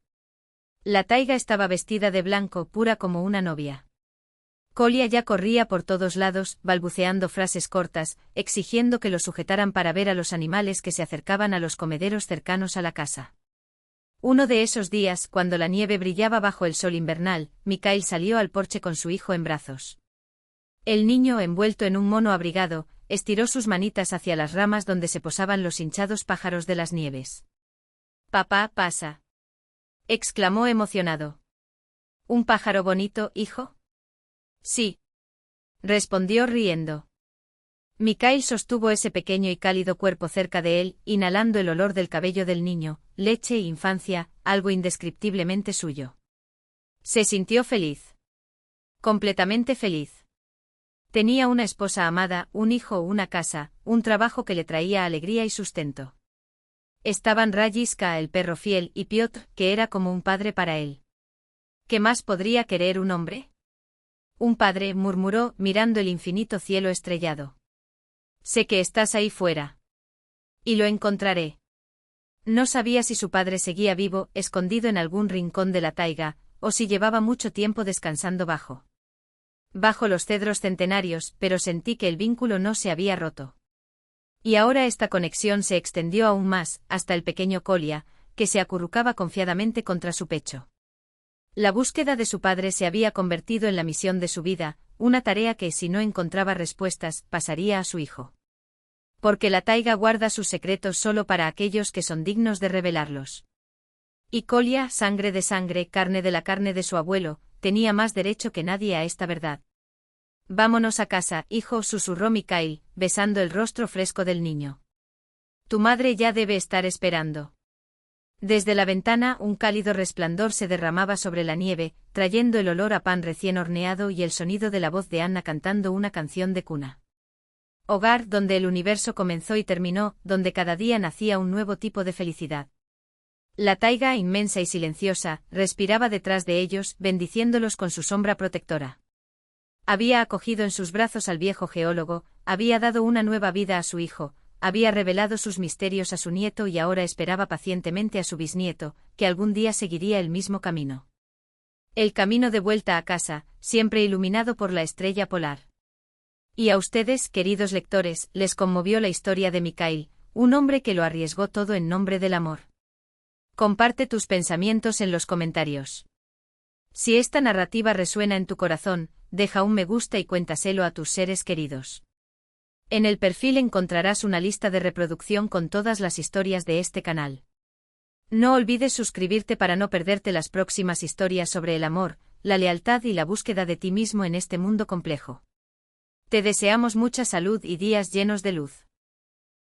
La taiga estaba vestida de blanco, pura como una novia. Kolia ya corría por todos lados, balbuceando frases cortas, exigiendo que lo sujetaran para ver a los animales que se acercaban a los comederos cercanos a la casa. Uno de esos días, cuando la nieve brillaba bajo el sol invernal, Mikhail salió al porche con su hijo en brazos. El niño, envuelto en un mono abrigado, estiró sus manitas hacia las ramas donde se posaban los hinchados pájaros de las nieves. «Papá, pasa», exclamó emocionado. «¿Un pájaro bonito, hijo?» «Sí», respondió riendo. Mikhail sostuvo ese pequeño y cálido cuerpo cerca de él, inhalando el olor del cabello del niño, leche e infancia, algo indescriptiblemente suyo. Se sintió feliz. Completamente feliz. Tenía una esposa amada, un hijo, una casa, un trabajo que le traía alegría y sustento. Estaban Rayiska, el perro fiel, y Piotr, que era como un padre para él. ¿Qué más podría querer un hombre? Un padre, murmuró, mirando el infinito cielo estrellado. Sé que estás ahí fuera. Y lo encontraré. No sabía si su padre seguía vivo, escondido en algún rincón de la taiga, o si llevaba mucho tiempo descansando bajo los cedros centenarios, pero sentí que el vínculo no se había roto. Y ahora esta conexión se extendió aún más, hasta el pequeño Kolia, que se acurrucaba confiadamente contra su pecho. La búsqueda de su padre se había convertido en la misión de su vida, una tarea que, si no encontraba respuestas, pasaría a su hijo. Porque la taiga guarda sus secretos solo para aquellos que son dignos de revelarlos. Y Kolia, sangre de sangre, carne de la carne de su abuelo, tenía más derecho que nadie a esta verdad. Vámonos a casa, hijo, susurró Mikhail, besando el rostro fresco del niño. Tu madre ya debe estar esperando. Desde la ventana un cálido resplandor se derramaba sobre la nieve, trayendo el olor a pan recién horneado y el sonido de la voz de Anna cantando una canción de cuna. Hogar donde el universo comenzó y terminó, donde cada día nacía un nuevo tipo de felicidad. La taiga, inmensa y silenciosa, respiraba detrás de ellos, bendiciéndolos con su sombra protectora. Había acogido en sus brazos al viejo geólogo, había dado una nueva vida a su hijo, había revelado sus misterios a su nieto y ahora esperaba pacientemente a su bisnieto, que algún día seguiría el mismo camino. El camino de vuelta a casa, siempre iluminado por la estrella polar. Y a ustedes, queridos lectores, les conmovió la historia de Mikhail, un hombre que lo arriesgó todo en nombre del amor. Comparte tus pensamientos en los comentarios. Si esta narrativa resuena en tu corazón, deja un me gusta y cuéntaselo a tus seres queridos. En el perfil encontrarás una lista de reproducción con todas las historias de este canal. No olvides suscribirte para no perderte las próximas historias sobre el amor, la lealtad y la búsqueda de ti mismo en este mundo complejo. Te deseamos mucha salud y días llenos de luz.